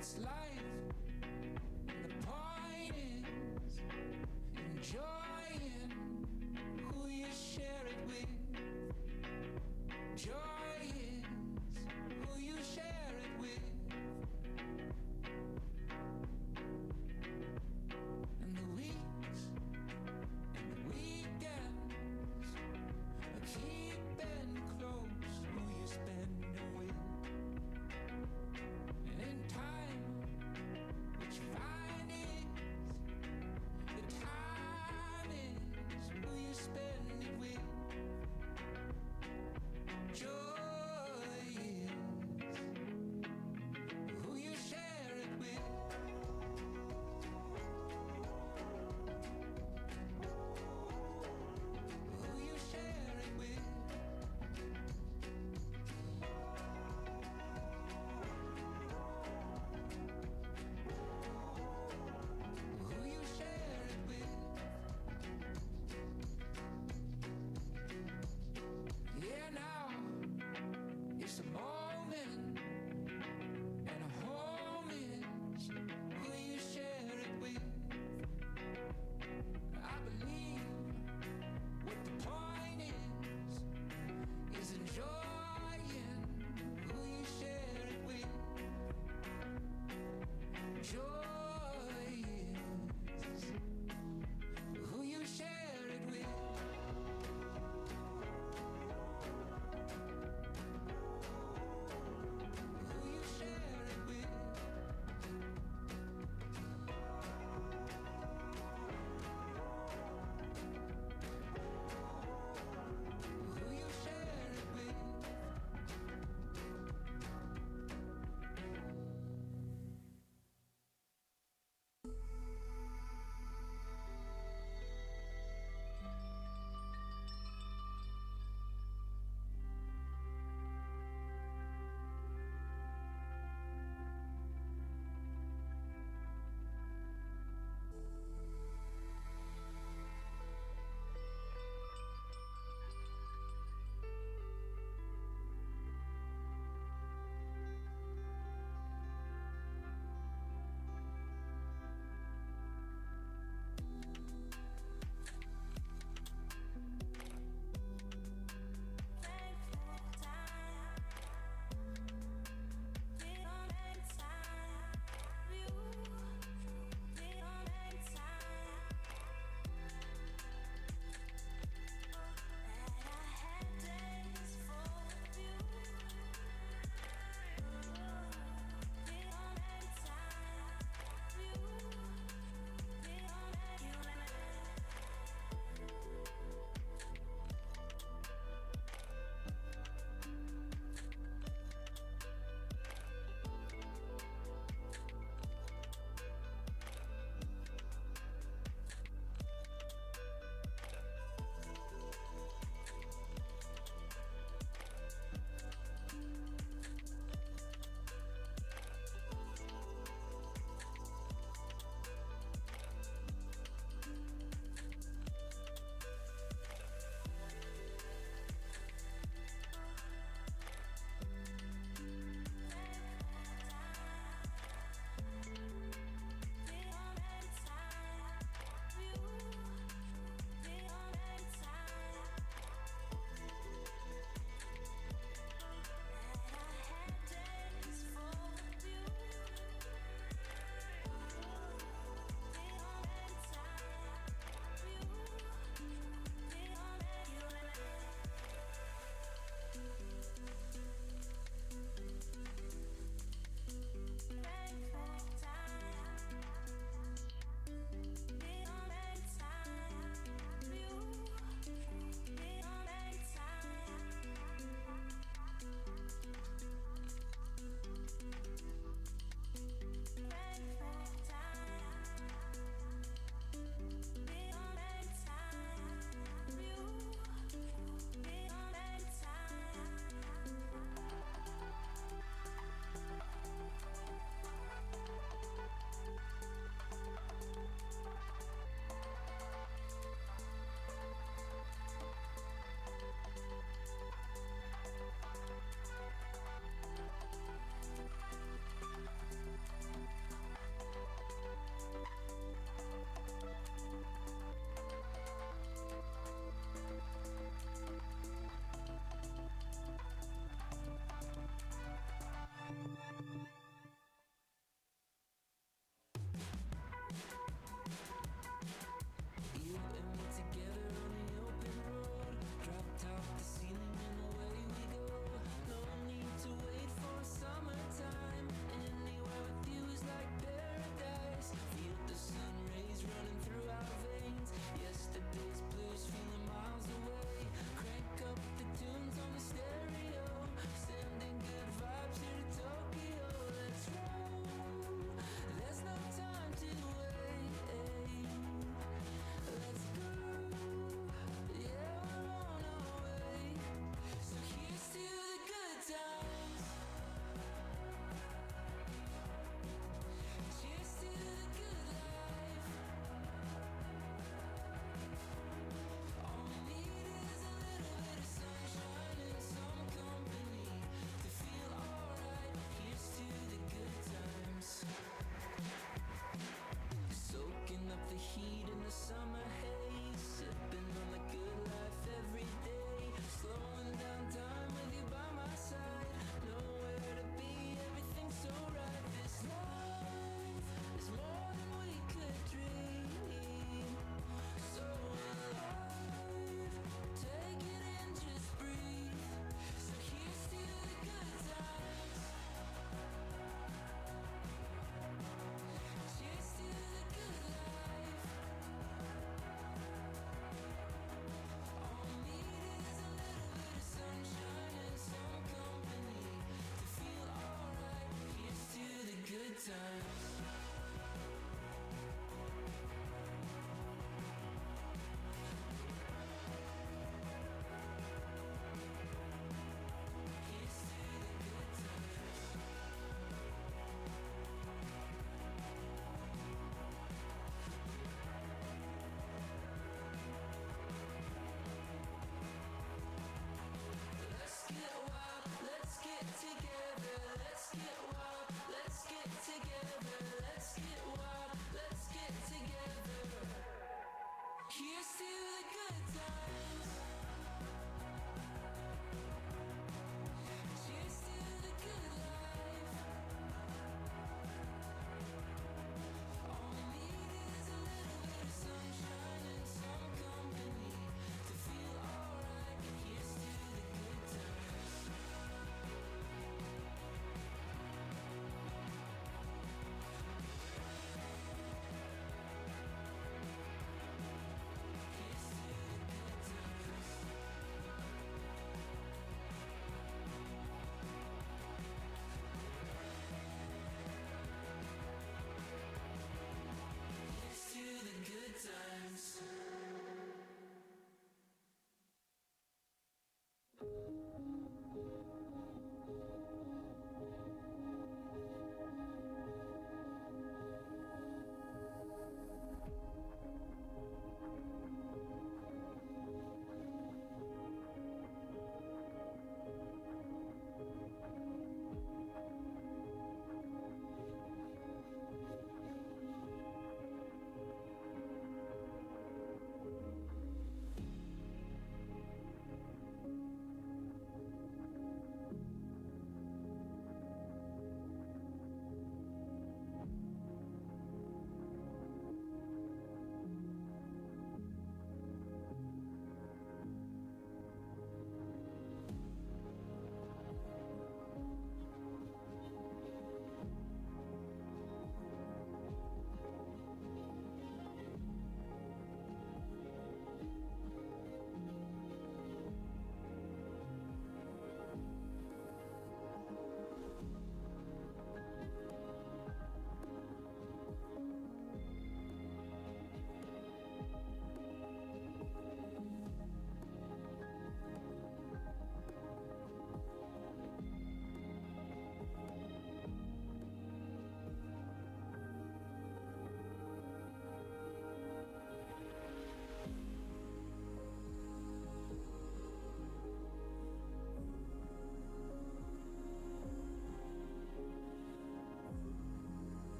It's life, and the point is enjoying who you share it with. Joy is who you share it with. And the weeks and the weekends are keeping close who you spend it with. And in time, what you find is the time is who you spend it with. Joy is who you share it with. Who you share it with. Who you share it with. Yeah, now it's a moment, and a home is who you share it with. I believe what the point is enjoying who you share it with. Joy is who you share it with. Who you share it with. Who you share it with.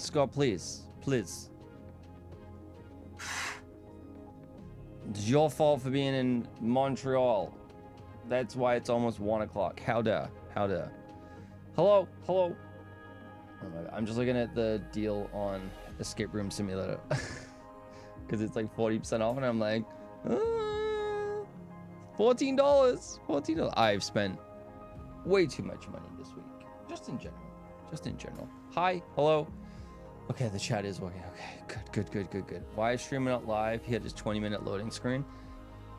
Scott, please. Please. It's your fault for being in Montreal. That's why it's almost 1 o'clock. How dare. How dare. Hello. Hello. Oh my God. I'm just looking at the deal on Escape Room Simulator. Because it's like 40% off. And I'm like, $14. $14. I've spent way too much money this week. Just in general. Just in general. Hi. Hello. Okay, the chat is working. Okay, good. Why is streamer not live? He had his 20-minute loading screen.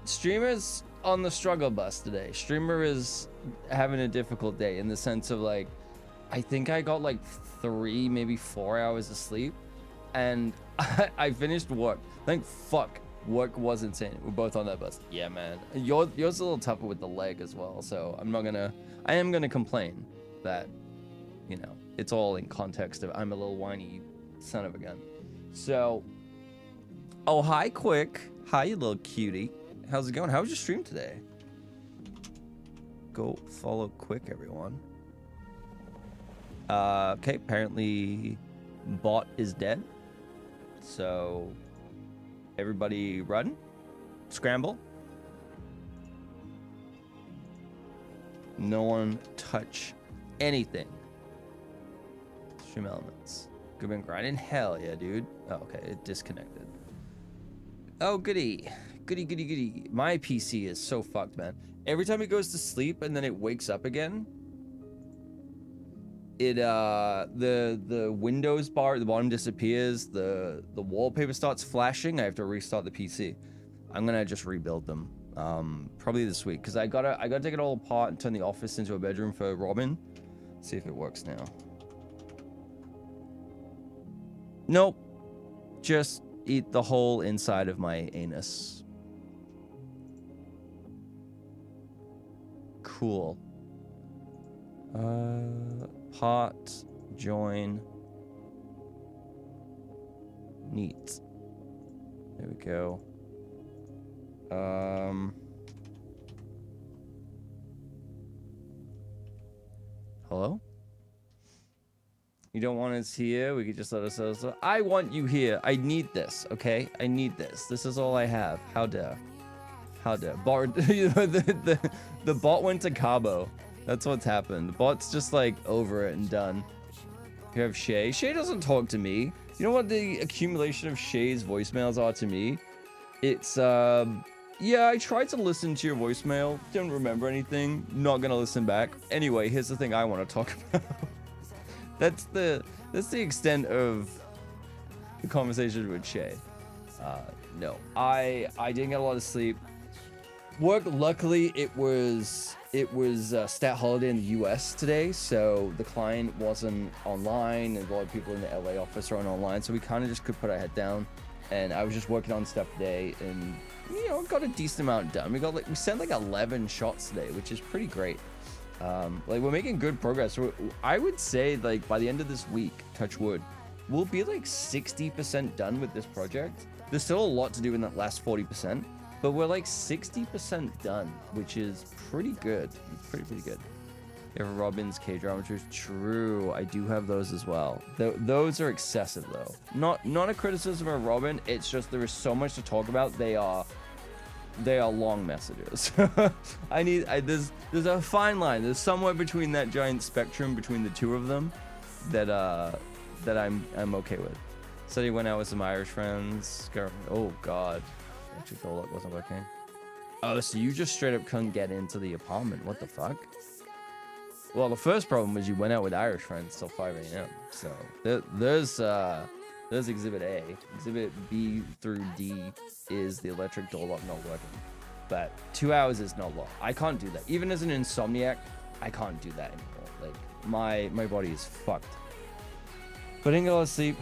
Streamer's on the struggle bus today. Streamer is having a difficult day in the sense of like, I think I got like 3, maybe 4 hours of sleep, and I finished work. Thank fuck work was insane. We're both on that bus. Yeah, man. Yours a little tougher with the leg as well, so I am gonna complain that, you know, it's all in context of I'm a little whiny son of a gun. So, oh, hi, Quick. Hi, you little cutie. How's it going? How was your stream today? Go follow quick, everyone. Okay, apparently bot is dead. So everybody run. Scramble. No one touch anything. Stream elements. Good been grinding? Hell yeah, dude. Oh, okay, it disconnected. Oh, goody. Goody, goody, goody. My PC is so fucked, man. Every time it goes to sleep and then it wakes up again, it the Windows bar at the bottom disappears, the wallpaper starts flashing. I have to restart the PC. I'm gonna just rebuild them. Probably this week, because I gotta take it all apart and turn the office into a bedroom for Robin. See if it works now. Nope. Just eat the whole inside of my anus. Cool. Pot, join. Neat. There we go. Hello? You don't want us here? We could just let us. I want you here. I need this, okay? I need this. This is all I have. How dare? How dare? You know, the bot went to Cabo. That's what's happened. The bot's just like over it and done. You have Shay. Shay doesn't talk to me. You know what the accumulation of Shay's voicemails are to me? It's yeah, I tried to listen to your voicemail. Don't remember anything. Not gonna listen back. Anyway, here's the thing I want to talk about. That's the extent of the conversation with Shay. No, I didn't get a lot of sleep. Work, luckily, it was stat holiday in the US today, so the client wasn't online, and a lot of people in the LA office aren't online, so we kind of just could put our head down. And I was just working on stuff today, and you know, got a decent amount done. We sent like 11 shots today, which is pretty great. Like, we're making good progress. I would say, like, by the end of this week, touch wood, we'll be like 60% done with this project. There's still a lot to do in that last 40%, but we're like 60% done, which is pretty good. It's pretty good. You have Robin's K-drama. True, I do have those as well. Those are excessive though. Not a criticism of Robin. It's just there is so much to talk about. They are long messages. There's a fine line. There's somewhere between that giant spectrum between the two of them that I'm okay with. So he went out with some Irish friends. Oh god, actually the look wasn't working. Oh, so you just straight up couldn't get into the apartment? What the fuck? Well, the first problem was you went out with Irish friends till 5 a.m. So there's Exhibit A. Exhibit B through D is the electric door lock not working. But 2 hours is not long. I can't do that. Even as an insomniac, I can't do that anymore. Like, my body is fucked. But I didn't get a lot of sleep.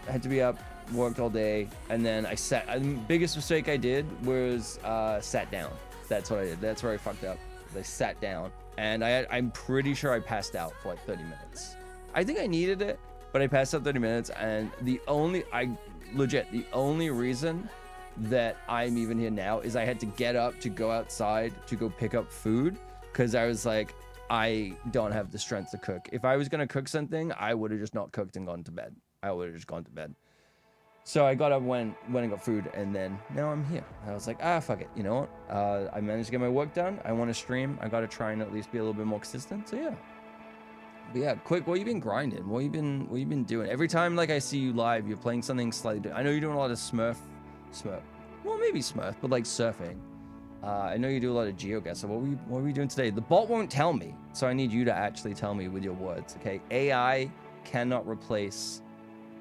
I had to be up, worked all day, and then the biggest mistake I did was sat down. That's what I did. That's where I fucked up. I sat down, and I'm pretty sure I passed out for like 30 minutes. I think I needed it, but I passed out 30 minutes, and the only reason that I'm even here now is I had to get up to go outside to go pick up food, because I was like, I don't have the strength to cook. If I was gonna cook something, I would have just not cooked and gone to bed. I would have just gone to bed. So I got up, went and got food, and then now I'm here. I was like, fuck it. You know what? I managed to get my work done. I want to stream. I got to try and at least be a little bit more consistent. So yeah. But yeah, quick. What you been grinding? What you been doing? Every time like I see you live, you're playing something slightly different. I know you're doing a lot of Smurf. Well, maybe Smurf, but like surfing. I know you do a lot of GeoGuess. So what were we doing today? The bot won't tell me, so I need you to actually tell me with your words. Okay? AI cannot replace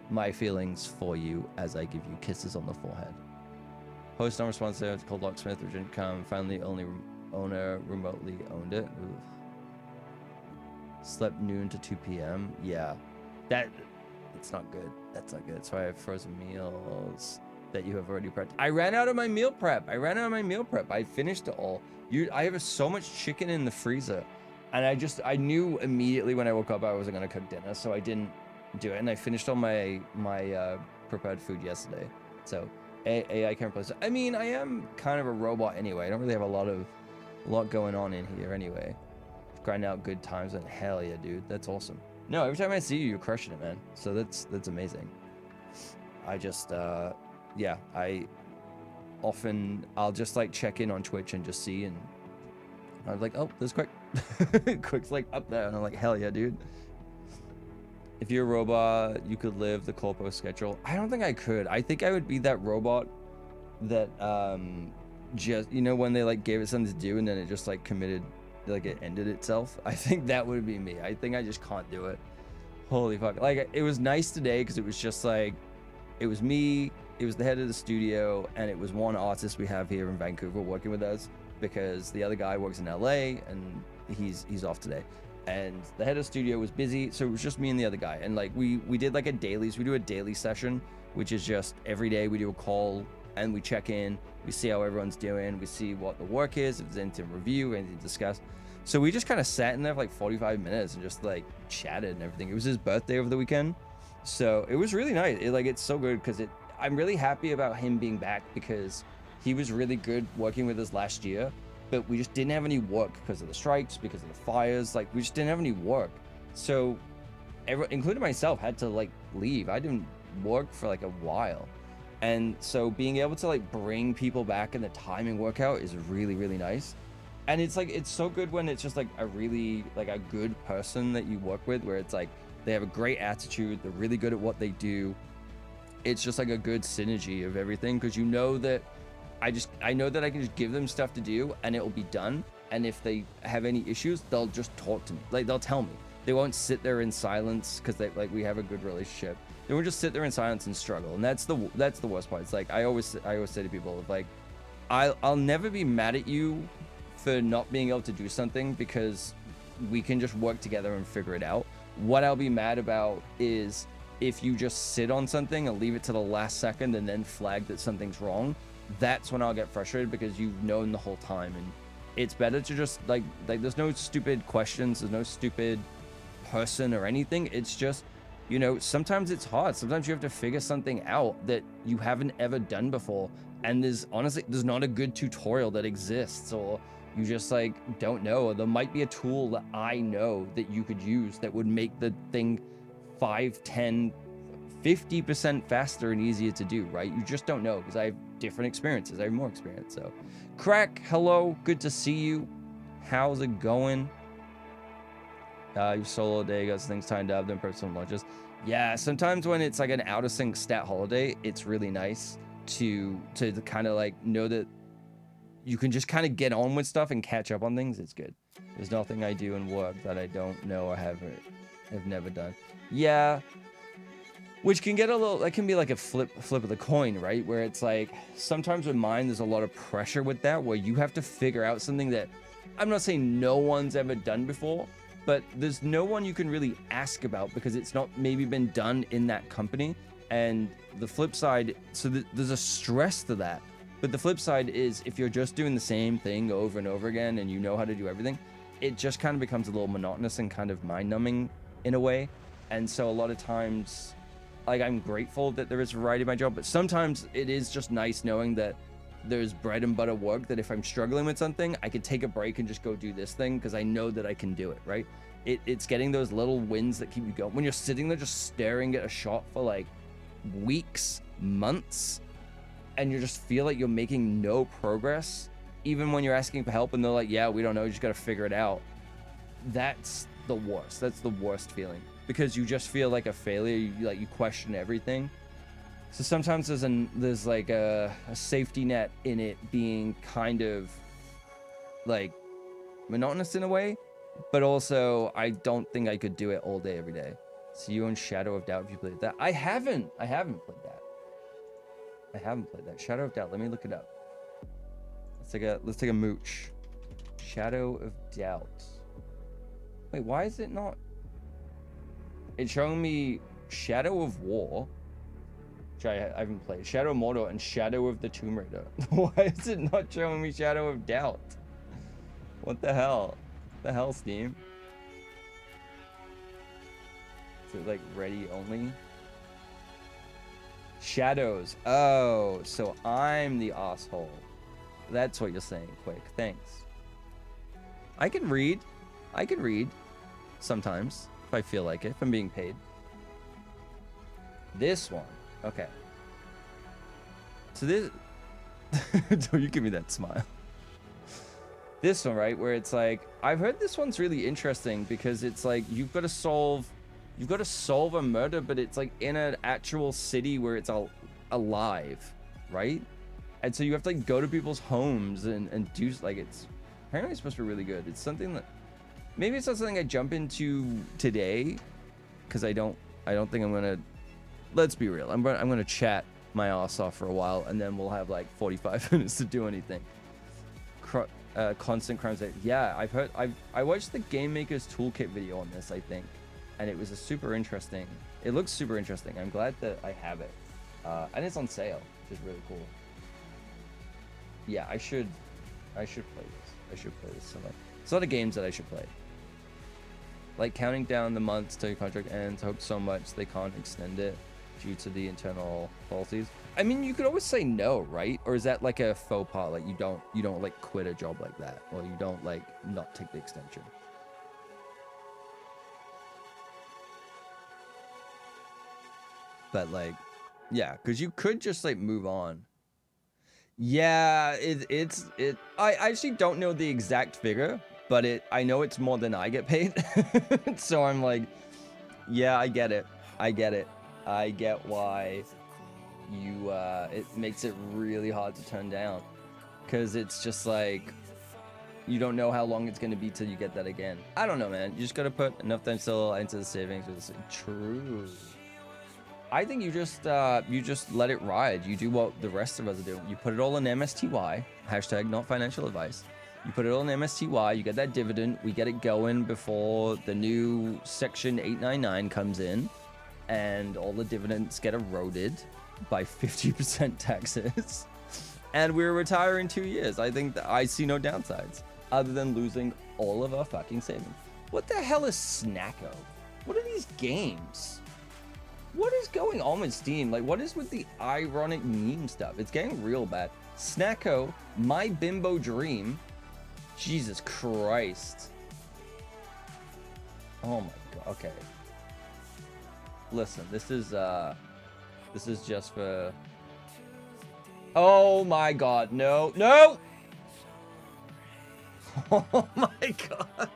my feelings for you as I give you kisses on the forehead. Post unresponsive. It's called Locksmith, which didn't come. Finally, only owner remotely owned it. Oof. Slept noon to 2 p.m. Yeah, it's not good. That's not good. That's why I have frozen meals that you have already prepped. I ran out of my meal prep. I finished it all. I have so much chicken in the freezer, and I knew immediately when I woke up I wasn't gonna cook dinner, so I didn't do it, and I finished all my prepared food yesterday. So AI camera place. I mean, I am kind of a robot anyway. I don't really have a lot going on in here anyway. Grinding out good times, and hell yeah, dude, that's awesome. No, every time I see you, you're crushing it, man. So that's amazing. I just yeah, I'll just like check in on Twitch and just see, and I was like, oh, there's Quick. Quick's like up there, and I'm like, hell yeah, dude. If you're a robot, you could live the corpo schedule. I don't think I could. I think I would be that robot that just, you know, when they like gave it something to do and then it just like committed, like it ended itself. I think that would be me. I think I just can't do it. Holy fuck. Like, it was nice today because it was just like, it was me, it was the head of the studio, and it was one artist we have here in Vancouver working with us, because the other guy works in LA and he's off today. And the head of the studio was busy, so it was just me and the other guy. And like we did like we do a daily session, which is just every day we do a call and we check in, we see how everyone's doing, we see what the work is, if there's anything to review, anything to discuss. So we just kind of sat in there for like 45 minutes and just like chatted and everything. It was his birthday over the weekend, so it was really nice. It's so good because I'm really happy about him being back, because he was really good working with us last year, but we just didn't have any work because of the strikes, because of the fires. Like, we just didn't have any work. So everyone, including myself, had to like leave. I didn't work for like a while. And so being able to like bring people back and the timing work out is really, really nice. And it's like, it's so good when it's just like a really like a good person that you work with, where it's like they have a great attitude, they're really good at what they do. It's just like a good synergy of everything, because you know that I know that I can just give them stuff to do and it will be done. And if they have any issues, they'll just talk to me. Like, they'll tell me. They won't sit there in silence, because we have a good relationship. They won't just sit there in silence and struggle. And that's the worst part. It's like, I always say to people, like, I'll never be mad at you for not being able to do something, because we can just work together and figure it out. What I'll be mad about is if you just sit on something and leave it to the last second and then flag that something's wrong. That's when I'll get frustrated, because you've known the whole time. And it's better to just like there's no stupid questions, there's no stupid person or anything. It's just, you know, sometimes it's hard. Sometimes you have to figure something out that you haven't ever done before, and there's not a good tutorial that exists, or you just like don't know. Or there might be a tool that I know that you could use that would make the thing 5, 10, 50% faster and easier to do, right? You just don't know, because I have different experiences. I have more experience. So Crack, hello, good to see you. How's it going? Your solo day, got things timed up, then personal launches. Yeah, sometimes when it's like an out of sync stat holiday, it's really nice to kind of like know that you can just kind of get on with stuff and catch up on things. It's good. There's nothing I do in work that I don't know or have never done. Yeah, which can get a little, that can be like a flip of the coin, right? Where it's like, sometimes with mine, there's a lot of pressure with that, where you have to figure out something that, I'm not saying no one's ever done before, but there's no one you can really ask about, because it's not maybe been done in that company. And the flip side, so there's a stress to that. But the flip side is, if you're just doing the same thing over and over again and you know how to do everything, it just kind of becomes a little monotonous and kind of mind-numbing in a way. And so a lot of times, like, I'm grateful that there is variety in my job, but sometimes it is just nice knowing that there's bread and butter work, that if I'm struggling with something, I could take a break and just go do this thing, because I know that I can do it, right? It's getting those little wins that keep you going. When you're sitting there just staring at a shot for like weeks, months, and you just feel like you're making no progress, even when you're asking for help and they're like, yeah, we don't know, you just got to figure it out. That's the worst. That's the worst feeling, because you just feel like a failure. You question everything. So sometimes there's like a safety net in it being kind of like monotonous in a way, but also I don't think I could do it all day every day. So you own Shadow of Doubt, if you played that. I haven't played that. I haven't played that. Shadow of Doubt. Let me look it up. Let's take a mooch. Shadow of Doubt. Wait, why is it not? It's showing me Shadow of War, which I haven't played. Shadow of Mordor and Shadow of the Tomb Raider. Why is it not showing me Shadow of Doubt? What the hell? The hell, Steam? Is it like ready only? Shadows. Oh, so I'm the asshole. That's what you're saying, Quick. Thanks. I can read. I can read. Sometimes. If I feel like it. If I'm being paid. This one. Okay. So this... Don't you give me that smile. This one, right? Where it's like... I've heard this one's really interesting because it's like you've got to solve a murder, but it's like in an actual city where it's all alive, right? And so you have to like go to people's homes and do like it's apparently supposed to be really good. It's something that maybe it's not something I jump into today because I don't think I'm gonna. Let's be real. I'm gonna chat my ass off for a while and then we'll have like 45 minutes to do anything. Constant crimes. Yeah, I've heard. I watched the Game Maker's Toolkit video on this, I think, and it was a super interesting. It looks super interesting. I'm glad that I have it, and it's on sale, which is really cool. Yeah, I should play this. I should play this. It's a lot of games that I should play. Like counting down the months till your contract ends. Hope so much they can't extend it due to the internal policies. I mean, you could always say no, right? Or is that like a faux pas? Like you don't like quit a job like that, or you don't like not take the extension. But like, yeah, because you could just like move on. Yeah, I actually don't know the exact figure, but I know it's more than I get paid. So I'm like, yeah, I get it. I get why you it makes it really hard to turn down, because it's just like you don't know how long it's going to be till you get that again. I don't know, man. You just got to put enough time still into the savings. True. I think you just let it ride. You do what the rest of us are doing. You put it all in MSTY, hashtag not financial advice. You put it all in MSTY, you get that dividend, we get it going before the new Section 899 comes in, and all the dividends get eroded by 50% taxes. And we're retiring in 2 years. I think that I see no downsides, other than losing all of our fucking savings. What the hell is Snacko? What are these games? What is going on with Steam? Like, what is with the ironic meme stuff? It's getting real bad. Snacko, My Bimbo Dream. Jesus Christ. Oh my god. Okay. Listen, this is just for... Oh my god. No. No! Oh my god.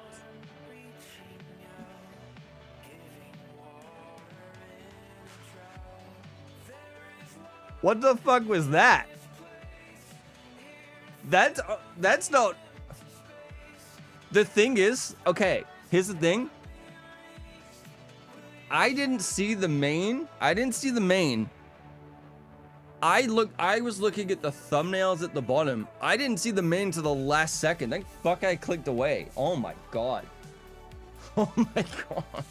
What the fuck was that? That's not... The thing is, okay, here's the thing. I didn't see the main. I was looking at the thumbnails at the bottom. I didn't see the main to the last second. Thank fuck I clicked away. Oh my god. Oh my god.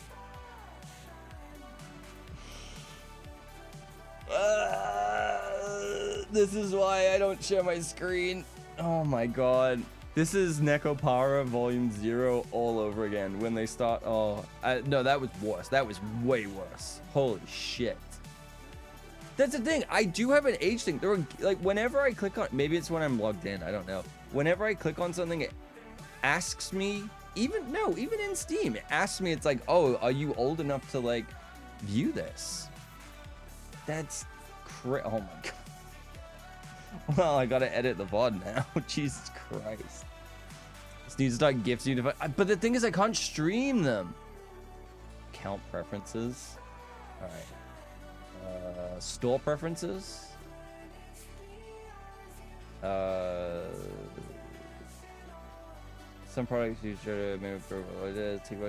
This is why I don't share my screen. Oh my god. This is Nekopara Volume 0 all over again. When they start... Oh, no, that was worse. That was way worse. Holy shit. That's the thing. I do have an age thing. There are, like, whenever I click on... Maybe it's when I'm logged in. I don't know. Whenever I click on something, it asks me... Even in Steam, it asks me, it's like, oh, are you old enough to, like, view this? That's... Oh my god. Well, I gotta edit the VOD now. Jesus Christ. This needs to start gifts. But the thing is, I can't stream them. Count preferences. Alright. Store preferences. Some products you should maybe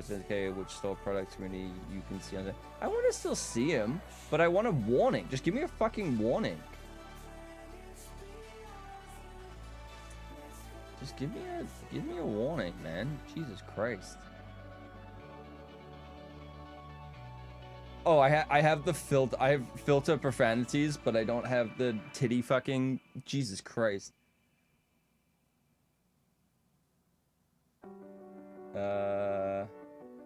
indicate which store products really you can see on there. I want to still see them, but I want a warning. Just give me a fucking warning. Just give me a warning, man. Jesus Christ. Oh, I have the filter. I have filter profanities, but I don't have the titty fucking... Jesus Christ.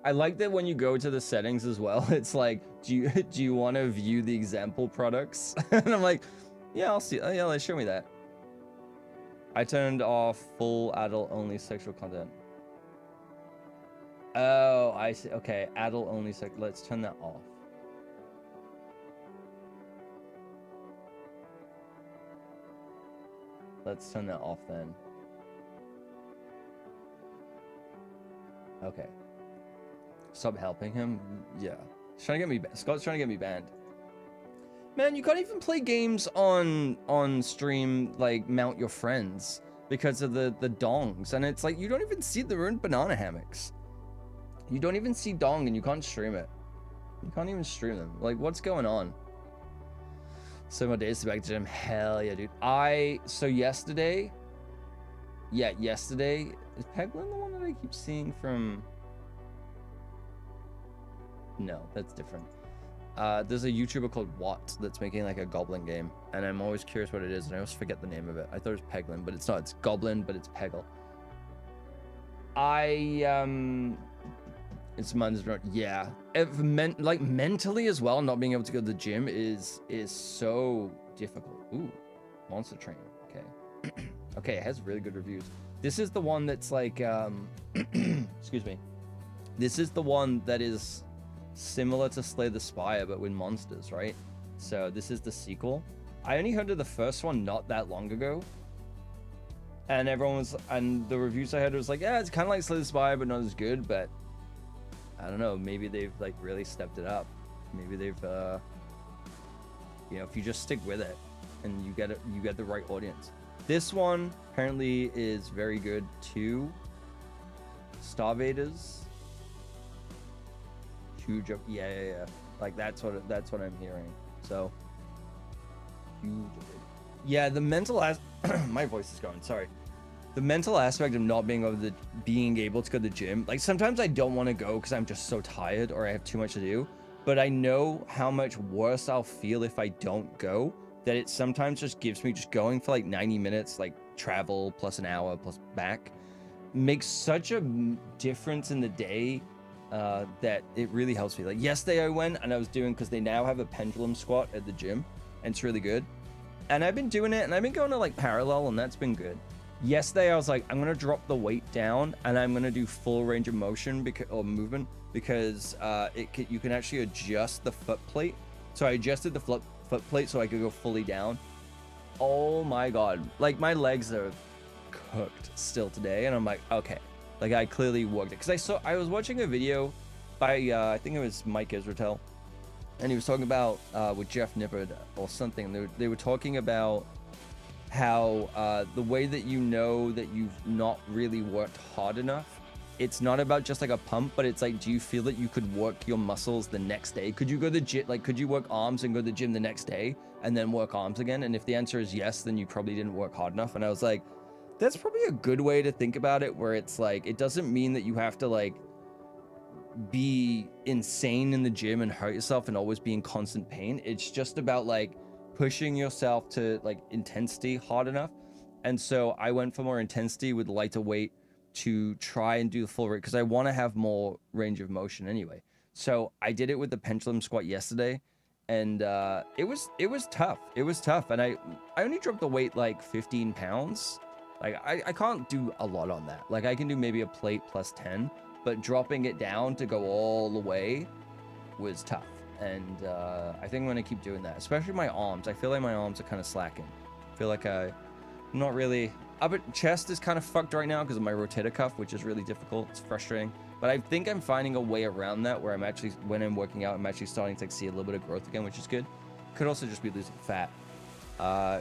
I like that when you go to the settings as well, it's like, do you want to view the example products? And I'm like, yeah, I'll see. Oh, yeah, show me that. I turned off full adult only sexual content. Oh, I see. Okay, adult only sex. Let's turn that off. Let's turn that off then. Okay. Stop helping him? Yeah. He's trying to get me Scott's trying to get me banned. Man, you can't even play games on stream like Mount Your Friends because of the dongs. And it's like you don't even see the ruined banana hammocks. You don't even see dong and you can't stream it. You can't even stream them. Like, what's going on? So my days to back to gym. Hell yeah, dude. So yesterday. Yeah, yesterday. Is Peglin the one that I keep seeing from? No, that's different. There's a YouTuber called Watt that's making like a Goblin game, and I'm always curious what it is, and I always forget the name of it. I thought it was Peglin, but it's not. It's Goblin, but it's Peggle. It's Mondays, yeah. Like mentally as well, not being able to go to the gym is so difficult. Ooh, Monster Train. Okay. Okay, it has really good reviews. This is the one that's like, excuse me. This is the one that is similar to Slay the Spire, but with monsters, right? So this is the sequel. I only heard of the first one not that long ago. And and the reviews I heard was like, yeah, it's kind of like Slay the Spire, but not as good. But I don't know, maybe they've like really stepped it up. Maybe they've, you know, if you just stick with it and you get the right audience. This one apparently is very good too. Starvaders. Huge, yeah. Like that's what I'm hearing. So huge. Yeah, the mental my voice is going. Sorry. The mental aspect of not being able to go to the gym. Like sometimes I don't want to go because I'm just so tired or I have too much to do. But I know how much worse I'll feel if I don't go. That it sometimes just gives me just going for like 90 minutes, like travel plus an hour plus back, makes such a difference in the day. That it really helps me. Like yesterday I went and I was doing, because they now have a pendulum squat at the gym and it's really good, and I've been doing it and I've been going to like parallel and that's been good. Yesterday I was like, I'm gonna drop the weight down and I'm gonna do full range of motion or movement because you can actually adjust the foot plate. So I adjusted the foot plate so I could go fully down. Oh my god, like my legs are cooked still today, and I'm like, okay. Like I clearly worked it, because I was watching a video by I think it was Mike Israel, and he was talking about with Jeff Nippard or something. They were talking about how the way that you know that you've not really worked hard enough, it's not about just like a pump, but it's like, do you feel that you could work your muscles the next day? Could you go to the gym? Like, could you work arms and go to the gym the next day and then work arms again? And if the answer is yes, then you probably didn't work hard enough. And I was like, that's probably a good way to think about it, where it's like, it doesn't mean that you have to like be insane in the gym and hurt yourself and always be in constant pain. It's just about like pushing yourself to like intensity hard enough. And so I went for more intensity with lighter weight to try and do the full rate, because I want to have more range of motion anyway. So I did it with the pendulum squat yesterday, and it was tough. It was tough, and I only dropped the weight like 15 pounds. Like, I can't do a lot on that. Like, I can do maybe a plate plus 10, but dropping it down to go all the way was tough. And I think I'm going to keep doing that, especially my arms. I feel like my arms are kind of slacking. I feel like I'm not really... Upper chest is kind of fucked right now because of my rotator cuff, which is really difficult. It's frustrating. But I think I'm finding a way around that, where I'm actually, when I'm working out, I'm actually starting to like, see a little bit of growth again, which is good. Could also just be losing fat.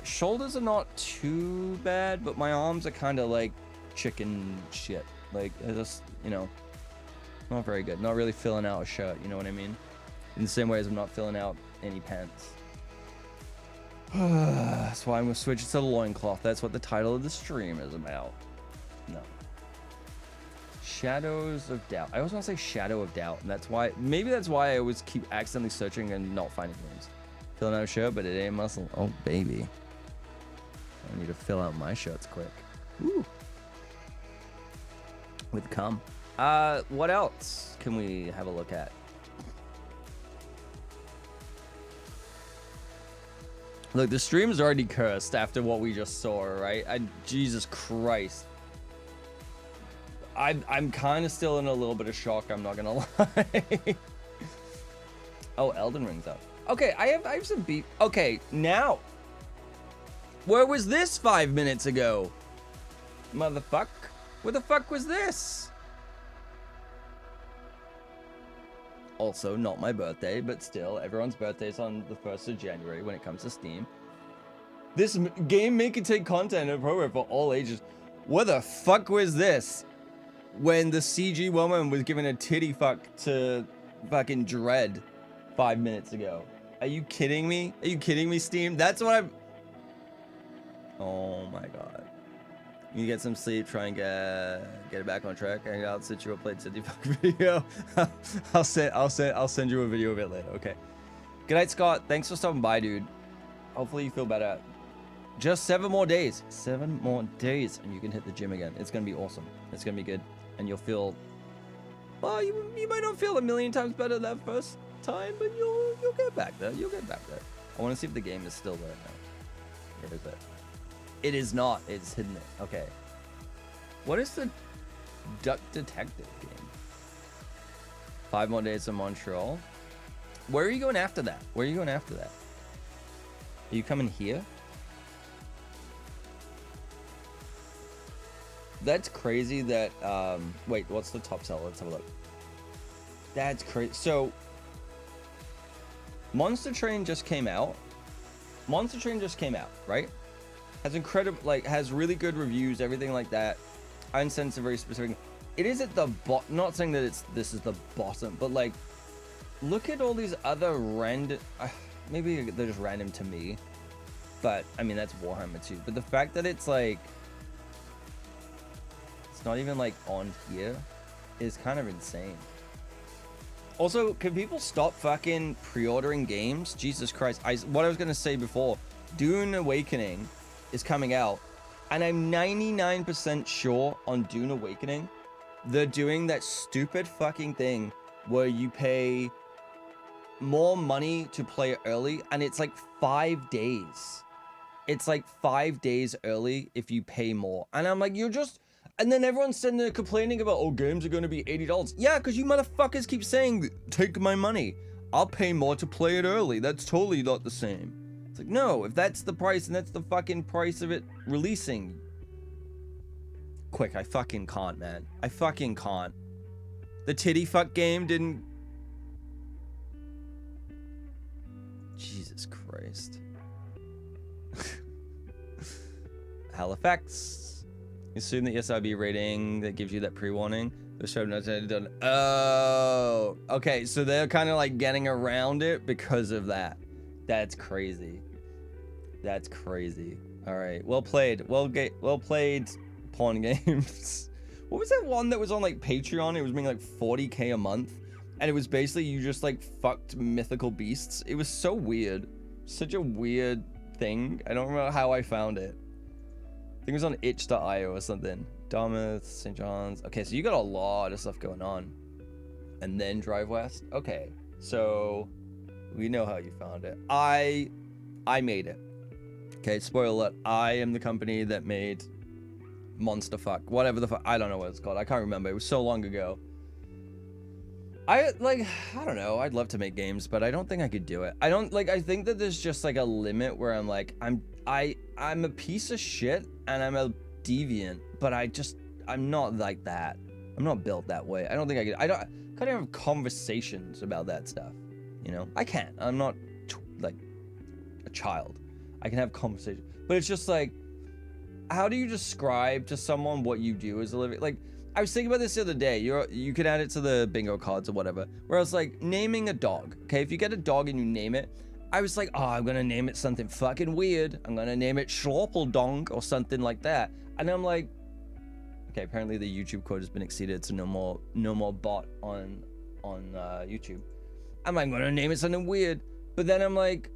Shoulders are not too bad, but my arms are kind of like chicken shit. Like, I just, you know, not very good. Not really filling out a shirt, you know what I mean? In the same way as I'm not filling out any pants. That's why I'm going to switch it to the loincloth. That's what the title of the stream is about. No. Shadows of Doubt. I always want to say Shadow of Doubt, and that's why, maybe that's why I always keep accidentally searching and not finding things. Filling out a shirt, but it ain't muscle. Oh, baby. I need to fill out my shirts quick. Ooh. With cum. What else can we have a look at? Look, the stream's already cursed after what we just saw, right? Jesus Christ. I'm kind of still in a little bit of shock, I'm not gonna lie. Oh, Elden Ring's up. Okay, I have some beef. Okay, now. Where was this 5 minutes ago? Motherfuck. Where the fuck was this? Also, not my birthday, but still, everyone's birthday's on the 1st of January when it comes to Steam. This game make and take content appropriate for all ages. Where the fuck was this? When the CG woman was giving a titty fuck to fucking Dread 5 minutes ago. Are you kidding me? Are you kidding me, Steam? That's what I'm... Oh my god. You get some sleep, try and get it back on track. And I'll send you a played City fuck video. I'll send you a video of it later. Okay. Good night, Scott. Thanks for stopping by, dude. Hopefully you feel better. Just 7 more days. 7 more days, and you can hit the gym again. It's gonna be awesome. It's gonna be good, and you'll feel. Well, you might not feel a million times better that first time, but you'll get back there. You'll get back there. I want to see if the game is still there now. Where is it? It is not. It's hidden it. Okay. What is the Duck Detective game? 5 more days in Montreal. Where are you going after that? Where are you going after that? Are you coming here? That's crazy that, wait, what's the top seller? Let's have a look. That's crazy. So, Monster Train just came out. Monster Train just came out, right? Has incredible, like, has really good reviews, everything like that. I understand it's a very specific. It is at the bottom. Not saying that this is the bottom, but like, look at all these other random. Maybe they're just random to me, but I mean that's Warhammer 2. But the fact that it's like, it's not even like on here, is kind of insane. Also, can people stop fucking pre-ordering games? Jesus Christ! What I was gonna say before, Dune Awakening is coming out, and I'm 99% sure on Dune Awakening, they're doing that stupid fucking thing where you pay more money to play it early, and it's like 5 days. It's like 5 days early if you pay more. And I'm like, you're just... And then everyone's sitting there complaining about, oh, games are going to be $80. Yeah, because you motherfuckers keep saying, take my money. I'll pay more to play it early. That's totally not the same. It's like, no, if that's the price and that's the fucking price of it releasing. Quick, I fucking can't, man. I fucking can't. The titty fuck game didn't... Jesus Christ. Halifax. Assume that SRB rating that gives you that pre-warning. The show notes done. Oh, okay. So they're kind of like getting around it because of that. That's crazy. That's crazy. All right. Well played. Well played. Pawn games. What was that one that was on like Patreon? It was being like 40k a month, and it was basically you just like fucked mythical beasts. It was so weird. Such a weird thing. I don't remember how I found it. I think it was on itch.io or something. Dartmouth, St. John's. Okay, so you got a lot of stuff going on. And then Drive West. Okay, so we know how you found it. I made it. Okay, spoiler alert. I am the company that made Monster Fuck. Whatever the fuck. I don't know what it's called. I can't remember. It was so long ago. I don't know. I'd love to make games, but I don't think I could do it. I think that there's just like a limit where I'm like, I'm a piece of shit and I'm a deviant, but I'm not like that. I'm not built that way. I don't think I could. I can't have conversations about that stuff. You know, I can't. I'm not like a child. I can have conversations, but it's just like, how do you describe to someone what you do as a living? Like, I was thinking about this the other day. You could add it to the bingo cards or whatever. Where I was like, naming a dog. Okay, if you get a dog and you name it, I was like, oh, I'm gonna name it something fucking weird. I'm gonna name it Schlorpeldong or something like that. And I'm like, okay, apparently the YouTube quote has been exceeded, so no more bot on YouTube. I'm like, I'm gonna name it something weird, but then I'm like,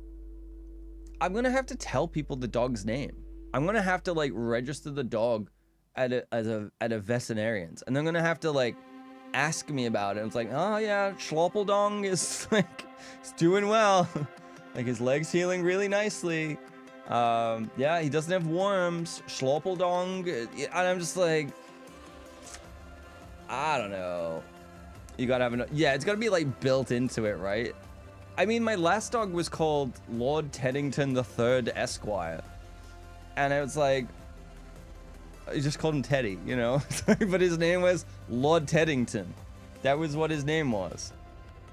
I'm gonna have to tell people the dog's name. I'm gonna have to like register the dog at a veterinarian's, and I'm gonna have to like ask me about it. It's like, oh yeah, Schloppeldong is like, he's doing well. Like his leg's healing really nicely. Yeah, he doesn't have worms. Schloppeldong. And I'm just like, I don't know. You gotta have yeah, it's gotta be like built into it, right? I mean, my last dog was called Lord Teddington III Esquire. And I was like, I just called him Teddy, you know? But his name was Lord Teddington. That was what his name was.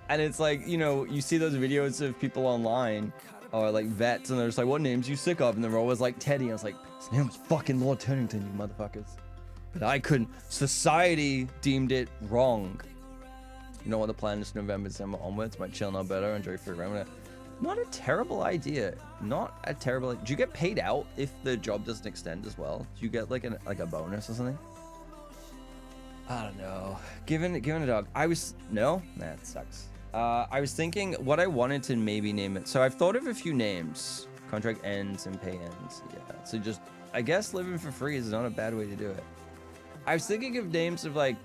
And it's like, you know, you see those videos of people online or like vets and they're just like, what names you sick of? And they're always like Teddy. And I was like, his name was fucking Lord Teddington, you motherfuckers. But I couldn't. Society deemed it wrong. You know what the plan is November, December onwards? Might chill in Alberta, enjoy free room. Not a terrible idea. Not a terrible. Do you get paid out if the job doesn't extend as well? Do you get like a bonus or something? I don't know. Given a dog, no, that sucks. I was thinking what I wanted to maybe name it. So I've thought of a few names. Contract ends and pay ends. Yeah. So just, I guess living for free is not a bad way to do it. I was thinking of names of like,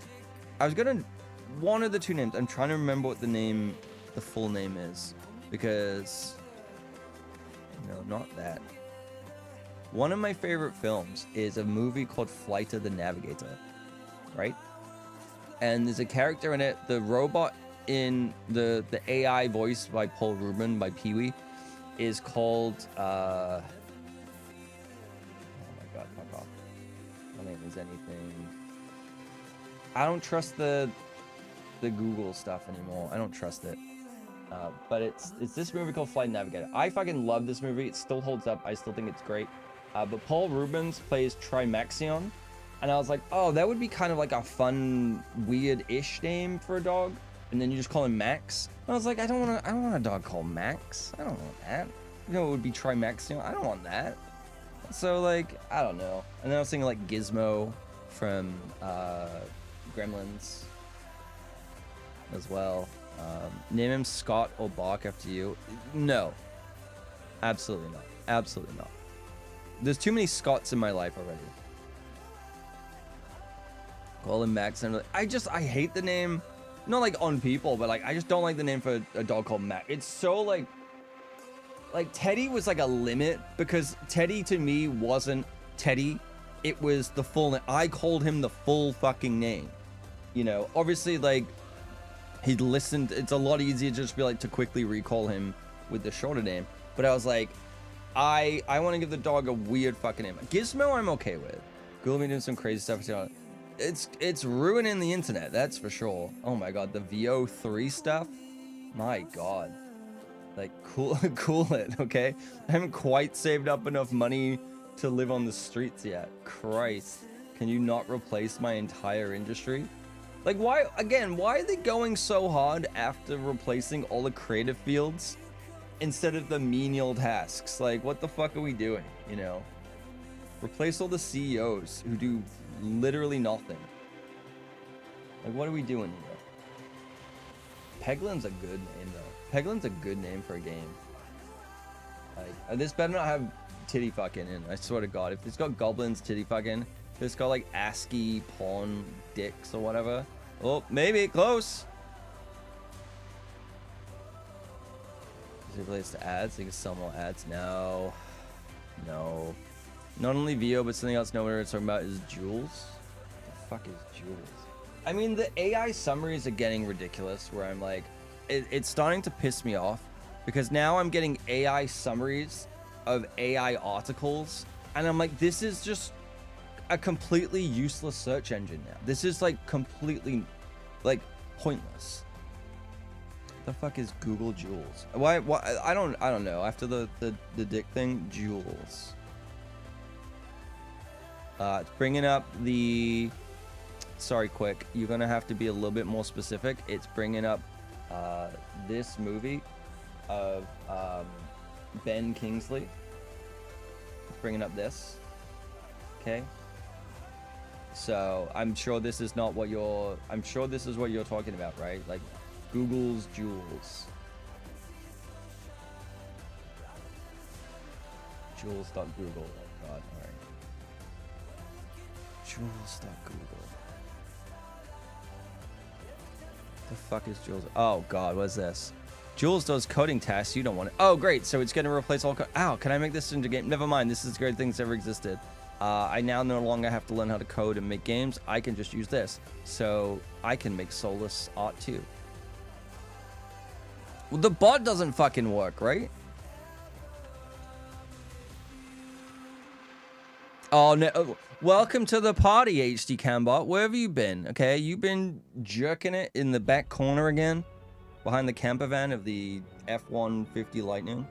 one of the two names. I'm trying to remember what the full name is. Because, no, not that. One of my favorite films is a movie called Flight of the Navigator, right? And there's a character in it, the robot in the AI voiced by Paul Rubin, by Pee-wee, is called, oh my god, fuck off. My name is anything. I don't trust the Google stuff anymore. I don't trust it. But it's this movie called Flight Navigator. I fucking love this movie. It still holds up. I still think it's great. But Paul Rubens plays Trimaxion. And I was like, oh, that would be kind of like a fun, weird-ish name for a dog. And then you just call him Max. And I was like, I don't want a dog called Max. I don't want that. You know, it would be Trimaxion. I don't want that. So like, I don't know. And then I was thinking like Gizmo from Gremlins as well. Name him Scott or Bark after you. No. Absolutely not. Absolutely not. There's too many Scotts in my life already. Call him Max. And I hate the name. Not like on people, but like I just don't like the name for a dog called Max. It's so like Teddy was like a limit because Teddy to me wasn't Teddy. It was the full name. I called him the full fucking name. You know, obviously like he listened. It's a lot easier to just be like to quickly recall him with the shorter name. But I was like, I want to give the dog a weird fucking name. Gizmo, I'm okay with. Google me doing some crazy stuff. It's ruining the internet, that's for sure. Oh my god, the VO3 stuff. My god, like cool it, okay? I haven't quite saved up enough money to live on the streets yet. Christ, can you not replace my entire industry? Like, why are they going so hard after replacing all the creative fields instead of the menial tasks? Like, what the fuck are we doing, you know? Replace all the CEOs who do literally nothing. Like, what are we doing here? Peglin's a good name, though. Peglin's a good name for a game. Like, this better not have titty fucking in, I swear to god. If it's got goblins titty fucking, if it's got, like, ASCII pawn dicks or whatever. Oh, maybe, close! Is it related to ads? They can sell more ads? No. No. Not only VO, but something else no one is talking about is Jules. What the fuck is Jules? I mean, the AI summaries are getting ridiculous, where I'm like, it's starting to piss me off, because now I'm getting AI summaries of AI articles, and I'm like, this is just a completely useless search engine now. This is like completely, like, pointless. The fuck is Google Jules? Why I don't know. After the dick thing, Jules. It's bringing up the... Sorry, quick. You're going to have to be a little bit more specific. It's bringing up this movie of Ben Kingsley. It's bringing up this. Okay. So, I'm sure this is not what you're... I'm sure this is what you're talking about, right? Like, Google's Jules. Jules.google. Oh, God. All right. Jules.google. The fuck is Jules? Oh god, what's this? Jules does coding tasks. You don't want it. Oh great, so it's gonna replace all. Ow, can I make this into game? Never mind. This is great things ever existed. I now no longer have to learn how to code and make games. I can just use this, so I can make soulless art too. Well, the bot doesn't fucking work, right? Oh no! Oh, welcome to the party, HD Cambot. Where have you been? Okay, you've been jerking it in the back corner again, behind the camper van of the F-150 Lightning.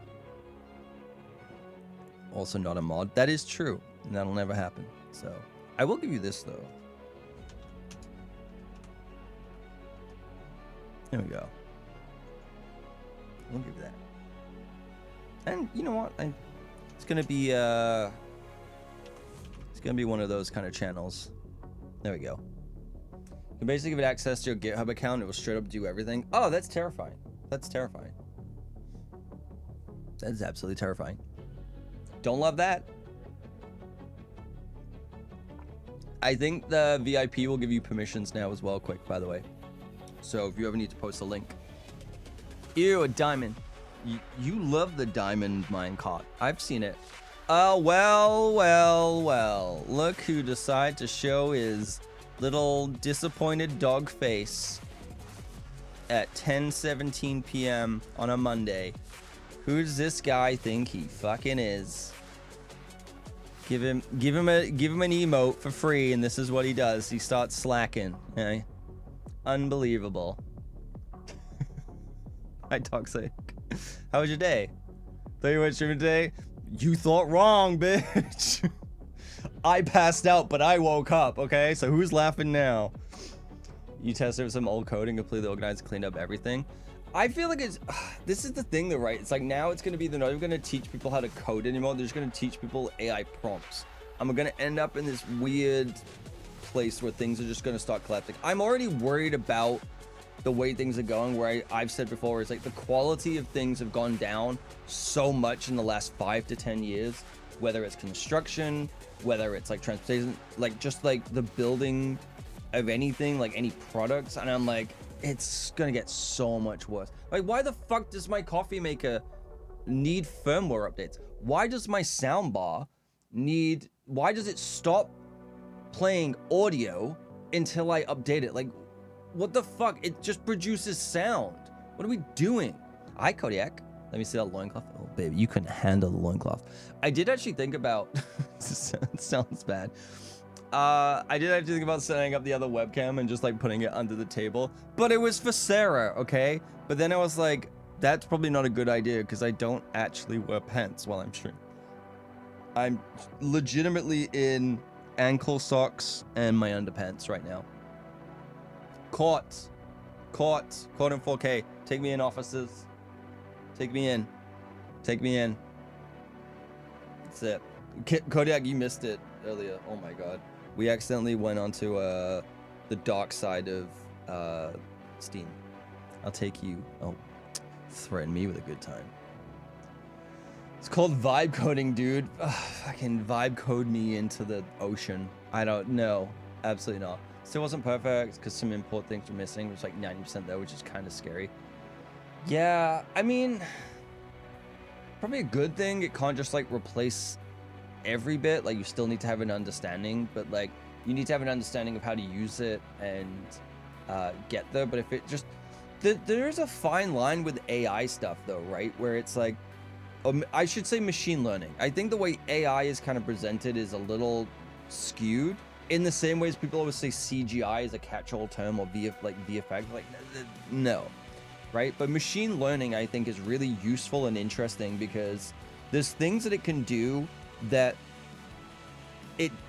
Also not a mod. That is true. And that'll never happen. So I will give you this though. There we go. We'll give you that. And you know what? It's gonna be one of those kind of channels. There we go. You can basically give it access to your GitHub account. It will straight up do everything. Oh, that's terrifying. That's terrifying. That is absolutely terrifying. Don't love that. I think the VIP will give you permissions now as well, quick, by the way. So if you ever need to post a link. Ew, a diamond. You love the diamond minecart. I've seen it. Oh, well. Look who decided to show his little disappointed dog face at 10:17 p.m. on a Monday. Who does this guy think he fucking is? Give him an emote for free, and this is what he does. He starts slacking. Okay? Unbelievable. Hi, Toxic. How was your day? Thought you went streaming today? You thought wrong, bitch. I passed out, but I woke up, okay? So who's laughing now? You tested some old coding, completely organized, cleaned up everything. I feel like this is the thing though, right? It's like now it's going to be, they're not even going to teach people how to code anymore. They're just going to teach people AI prompts. I'm going to end up in this weird place where things are just going to start collapsing. I'm already worried about the way things are going, where I've said before, it's like the quality of things have gone down so much in the last 5 to 10 years, whether it's construction, whether it's like transportation, like just like the building of anything, like any products. And I'm like, it's gonna get so much worse. Like, why the fuck does my coffee maker need firmware updates? Why does my soundbar why does it stop playing audio until I update it? Like, what the fuck? It just produces sound. What are we doing? Hi, Kodiak. Let me see that loincloth. Oh, baby, you couldn't handle the loincloth. I did actually think about, it sounds bad. I did actually think about setting up the other webcam and just like putting it under the table, but it was for Sarah, okay? But then I was like, that's probably not a good idea because I don't actually wear pants while I'm streaming. I'm legitimately in ankle socks and my underpants right now. Caught in 4K. Take me in, officers. Take me in. That's it. Kodiak, you missed it earlier. Oh my god. We accidentally went onto the dark side of Steam. I'll take you. Oh, threaten me with a good time. It's called vibe coding, dude. Ugh, fucking vibe code me into the ocean. I don't know. Absolutely not. Still wasn't perfect because some import things were missing, which was like 90% though, which is kind of scary. Yeah, I mean, probably a good thing. It can't just like replace every bit. Like, you still need to have an understanding, but like you need to have an understanding of how to use it and get there. But if it just there's a fine line with AI stuff though, right? Where it's like, I should say machine learning. I think the way AI is kind of presented is a little skewed in the same way as people always say CGI is a catch-all term, or VFX. Like, no, right? But machine learning, I think, is really useful and interesting because there's things that it can do that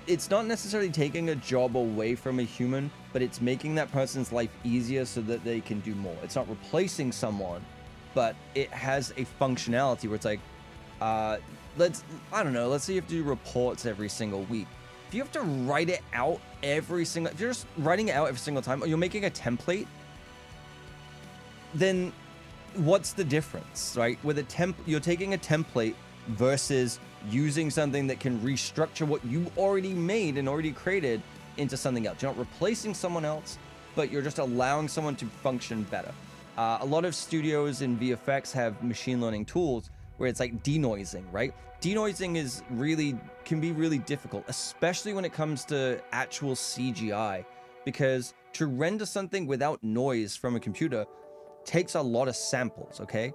it's not necessarily taking a job away from a human, but it's making that person's life easier so that they can do more. It's not replacing someone, but it has a functionality where it's like, let's say you have to do reports every single week. If you have to write it out if you're just writing it out every single time, or you're making a template, then what's the difference, right? With you're taking a template versus using something that can restructure what you already made and already created into something else. You're not replacing someone else, but you're just allowing someone to function better. A lot of studios in VFX have machine learning tools where it's like denoising, right? Denoising can be really difficult, especially when it comes to actual CGI, because to render something without noise from a computer takes a lot of samples, okay?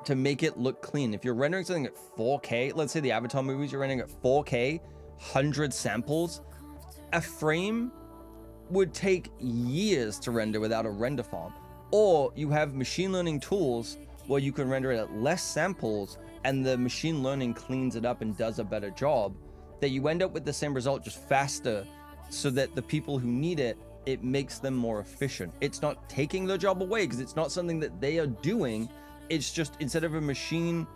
To make it look clean. If you're rendering something at 4K, let's say the Avatar movies, you're rendering at 4K, 100 samples, a frame would take years to render without a render farm. Or you have machine learning tools where you can render it at less samples and the machine learning cleans it up and does a better job, that you end up with the same result just faster, so that the people who need it, it makes them more efficient. It's not taking their job away because it's not something that they are doing. It's just, instead of a machine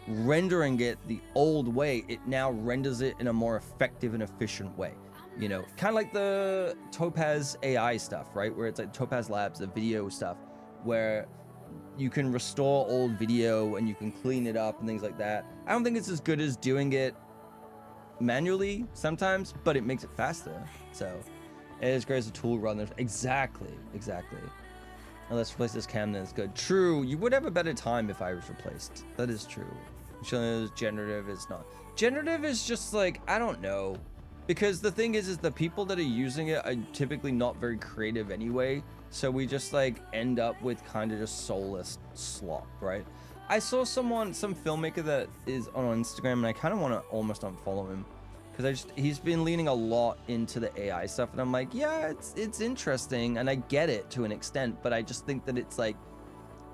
rendering it the old way, it now renders it in a more effective and efficient way. You know, kind of like the Topaz AI stuff, right? Where it's like Topaz Labs, the video stuff, where you can restore old video and you can clean it up and things like that. I don't think it's as good as doing it manually sometimes, but it makes it faster. So it is great as a tool rather than... Exactly. Let's replace this cam, then it's good. True, you would have a better time if I was replaced. That is true. Generative is not. Generative is just like, I don't know. Because the thing is the people that are using it are typically not very creative anyway. So we just like end up with kind of just soulless slop, right? I saw some filmmaker that is on Instagram, and I kind of want to almost unfollow him. Because he's been leaning a lot into the AI stuff, and I'm like, yeah, it's interesting, and I get it to an extent, but I just think that it's like,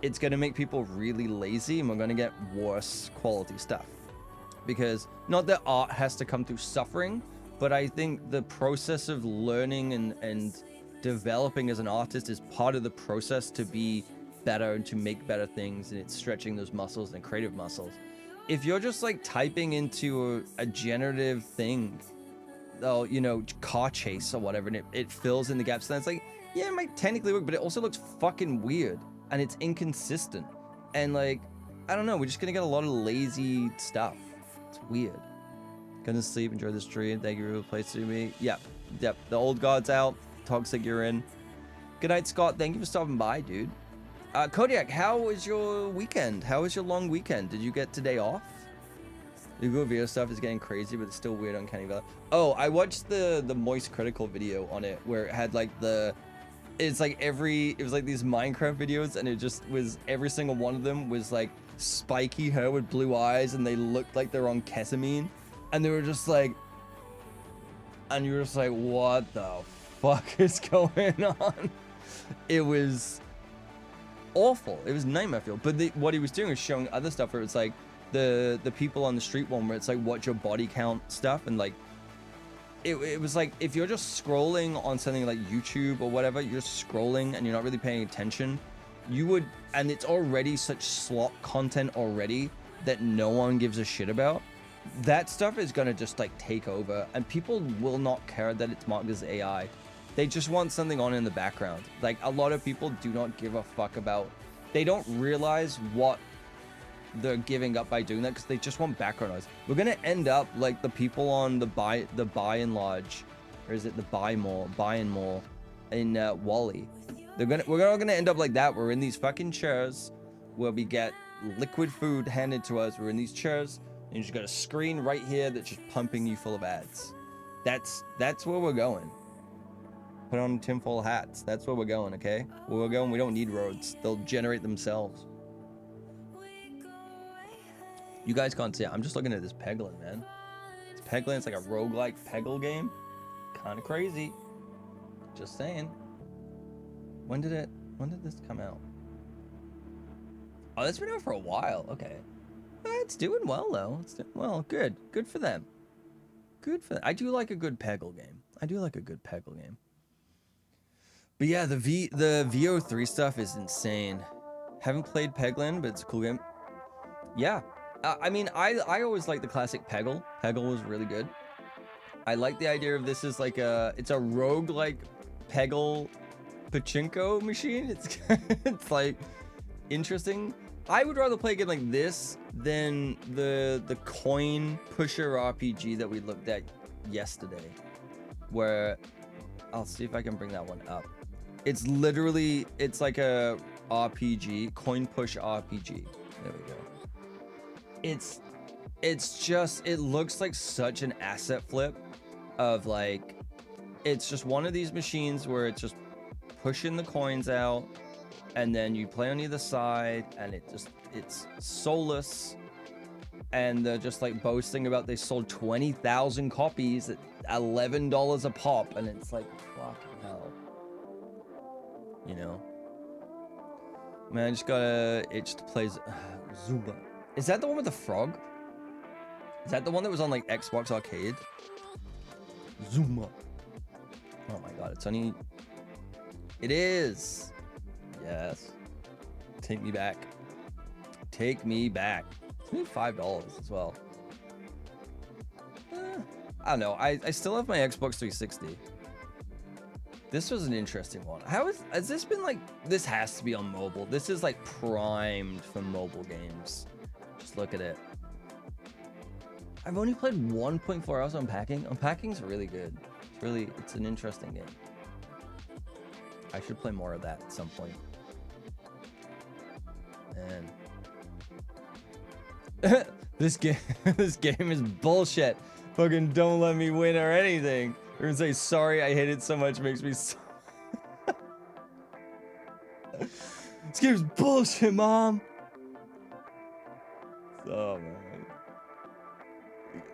it's gonna make people really lazy, and we're gonna get worse quality stuff. Because not that art has to come through suffering, but I think the process of learning and developing as an artist is part of the process to be better and to make better things, and it's stretching those muscles and creative muscles. If you're just like typing into a generative thing, oh, you know, car chase or whatever, and it fills in the gaps, then it's like, yeah, it might technically work, but it also looks fucking weird and it's inconsistent. And like, I don't know, we're just gonna get a lot of lazy stuff. It's weird. Gonna sleep, enjoy the stream. Thank you for the place to me. Yep. The old guard's out. Toxic, you're in. Good night, Scott. Thank you for stopping by, dude. Kodiak, how was your weekend? How was your long weekend? Did you get today off? The Google video stuff is getting crazy, but it's still weird on Uncanny Valley. Oh, I watched the Moist Critical video on it, where it had like it was like these Minecraft videos, and it just was, every single one of them was like spiky hair with blue eyes, and they looked like they're on ketamine, and they were just like, and you were just like, what the fuck is going on? It was awful. It was nightmare fuel. But what he was doing was showing other stuff where it's like the people on the street one, where it's like watch your body count stuff, and like it was like, if you're just scrolling on something like YouTube or whatever, you're scrolling and you're not really paying attention, you would, and it's already such slop content already that no one gives a shit about. That stuff is gonna just like take over, and people will not care that it's marked as AI. They just want something on in the background. Like, a lot of people do not give a fuck about, they don't realize what they're giving up by doing that, because they just want background noise. We're gonna end up like the people on the buy and large, or is it the buy and more in Wally. We're all gonna end up like that. We're in these fucking chairs where we get liquid food handed to us. We're in these chairs, and you just got a screen right here that's just pumping you full of ads. That's where we're going. Put on tinfoil hats. That's where we're going, okay? Where we're going, we don't need roads. They'll generate themselves. You guys can't see it. I'm just looking at this Peglin, man. It's Peglin. It's like a roguelike Peggle game. Kind of crazy. Just saying. When did this come out? Oh, that's been out for a while. Okay. It's doing well, though. It's doing well. Good. Good for them. Good for them. I do like a good Peggle game. But yeah, the VO3 stuff is insane. Haven't played Peglin, but it's a cool game. Yeah. I mean, I always like the classic Peggle. Peggle was really good. I like the idea of this is like it's a roguelike Peggle pachinko machine. It's like interesting. I would rather play a game like this than the coin pusher RPG that we looked at yesterday, where I'll see if I can bring that one up. It's literally, it's like a RPG, coin push RPG. There we go. It's just, it looks like such an asset flip of like, it's just one of these machines where it's just pushing the coins out, and then you play on either side, and it's soulless. And they're just like boasting about they sold 20,000 copies at $11 a pop, and it's like, fucking hell. You know? Man, I just got a itch to play Zumba. Is that the one with the frog? Is that the one that was on like Xbox Arcade? Zumba. Oh my god, it's only... It is! Yes. Take me back. Take me back. It's only $5 as well. I don't know. I still have my Xbox 360. This was an interesting one. Has this been like... This has to be on mobile. This is like primed for mobile games. Just look at it. I've only played 1.4 hours on Unpacking. Unpacking's really good. It's an interesting game. I should play more of that at some point. Man. This game is bullshit. Fucking don't let me win or anything. We're gonna say sorry I hate it so much makes me so This game's bullshit, Mom. Oh man.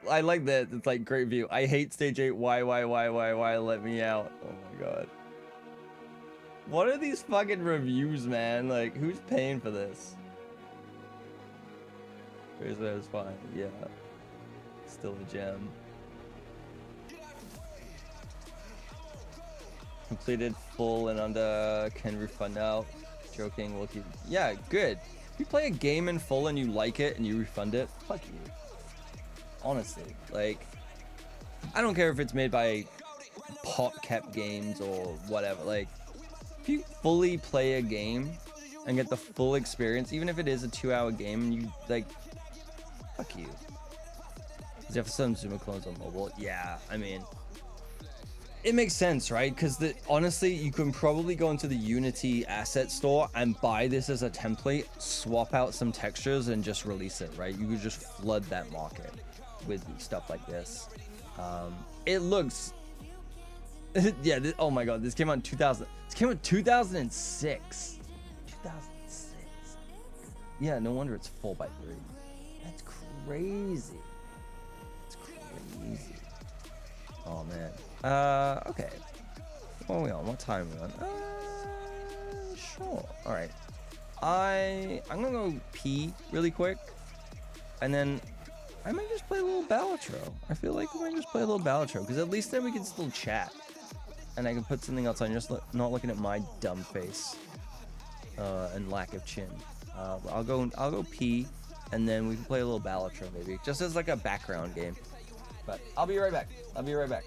I like that. It's like great view. I hate stage 8. Why let me out? Oh my god. What are these fucking reviews, man? Like, who's paying for this? It's fine. Yeah. Still a gem. Completed full and under, can refund out. Joking, we'll keep... Yeah, good. If you play a game in full and you like it and you refund it, fuck you. Honestly, like, I don't care if it's made by PopCap Games or whatever. Like, if you fully play a game and get the full experience, even if it is a 2-hour game, and you, like, fuck you. Does you have some Zuma clones on mobile? Yeah, I mean, it makes sense, right? Because honestly, you can probably go into the Unity asset store and buy this as a template, swap out some textures, and just release it, right? You could just flood that market with stuff like this. It looks... yeah, oh my god, this came out in 2000. This came out in 2006. 2006. Yeah, no wonder it's 4x3. That's crazy. It's crazy. Oh man. Okay. What are we on? What time are we on? Sure. All right. I'm gonna go pee really quick, and then I might just play a little Balatro. I feel like we might just play a little Balatro, because at least then we can still chat, and I can put something else on, just not looking at my dumb face and lack of chin. I'll go pee, and then we can play a little Balatro maybe, just as like a background game. But I'll be right back. I'll be right back.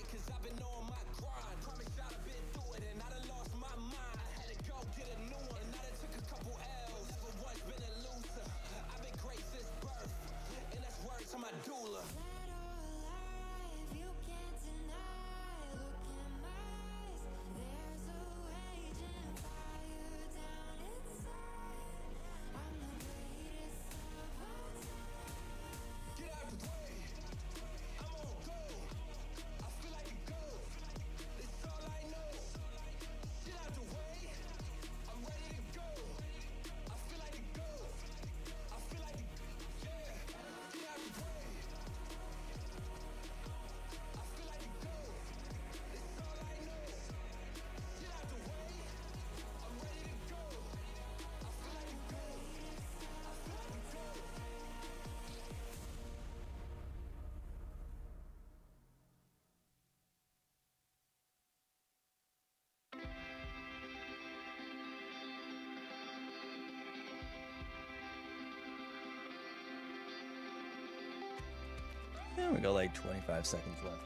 Yeah, we got like 25 seconds left.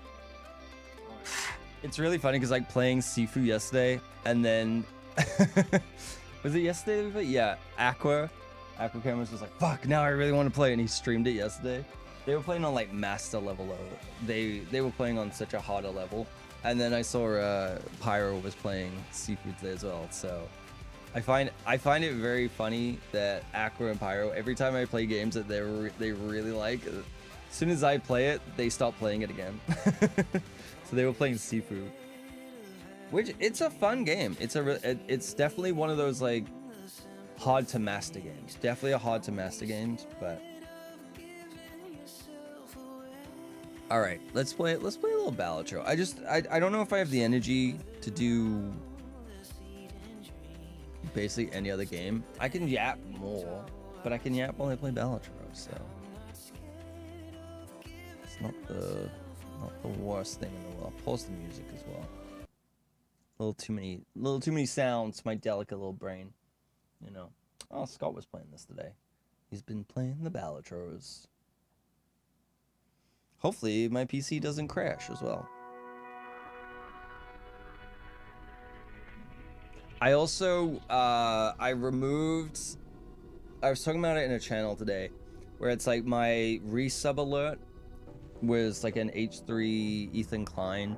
It's really funny because like playing Sifu yesterday, and then was it yesterday that we played? Yeah, Aqua Cameras was like, fuck, now I really want to play, and he streamed it yesterday. They were playing on like master level. They were playing on such a harder level, And then I saw Pyro was playing Seafood today as well. So I find it very funny that Aqua and Pyro, every time I play games that they really like, as soon as I play it, they stop playing it again. So they were playing Seafood, which it's a fun game. It's definitely one of those like hard to master games. Definitely a hard to master games, but all right, let's play a little Balatro. I don't know if I have the energy to do basically any other game. I can yap more, but I can yap while I play Balatro, so it's not the worst thing in the world. I'll pause the music as well. A little too many sounds, my delicate little brain, you know. Oh, Scott was playing this today. He's been playing the Balatros. Hopefully my PC doesn't crash as well. I also I was talking about it in a channel today where it's like my resub alert was like an H3 Ethan Klein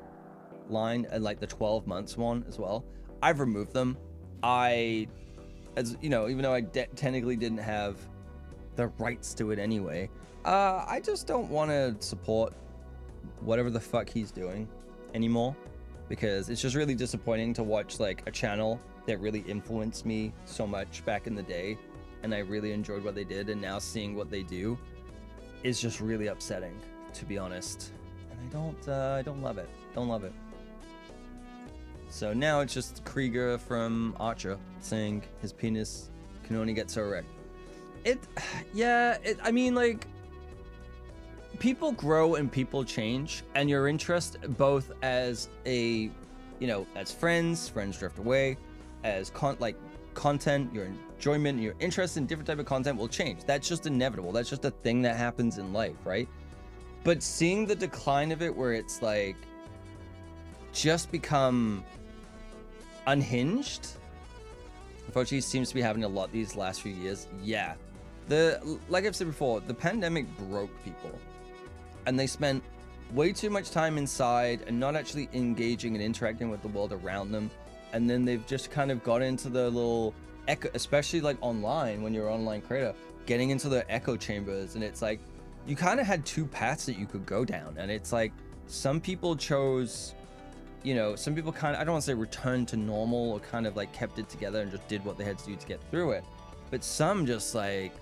line and like the 12 months one as well. I've removed them. As you know, even though I technically didn't have the rights to it anyway, I just don't want to support whatever the fuck he's doing anymore, because it's just really disappointing to watch like a channel that really influenced me so much back in the day and I really enjoyed what they did, and now seeing what they do is just really upsetting, to be honest. And I don't love it. Don't love it. So now it's just Krieger from Archer saying his penis can only get so erect. I mean, like, people grow and people change, and your interest both as a, you know, as friends drift away, as content, your enjoyment, your interest in different type of content will change. That's just inevitable. That's just a thing that happens in life, right? But seeing the decline of it where it's like just become unhinged, unfortunately seems to be happening a lot these last few years. Yeah. Like I've said before, the pandemic broke people, and they spent way too much time inside and not actually engaging and interacting with the world around them. And then they've just kind of got into the little echo, especially like online, when you're an online creator, getting into the echo chambers. And it's like, you kind of had two paths that you could go down. And it's like, some people chose, you know, some people kind of, I don't want to say returned to normal, or kind of like kept it together and just did what they had to do to get through it. But some just like,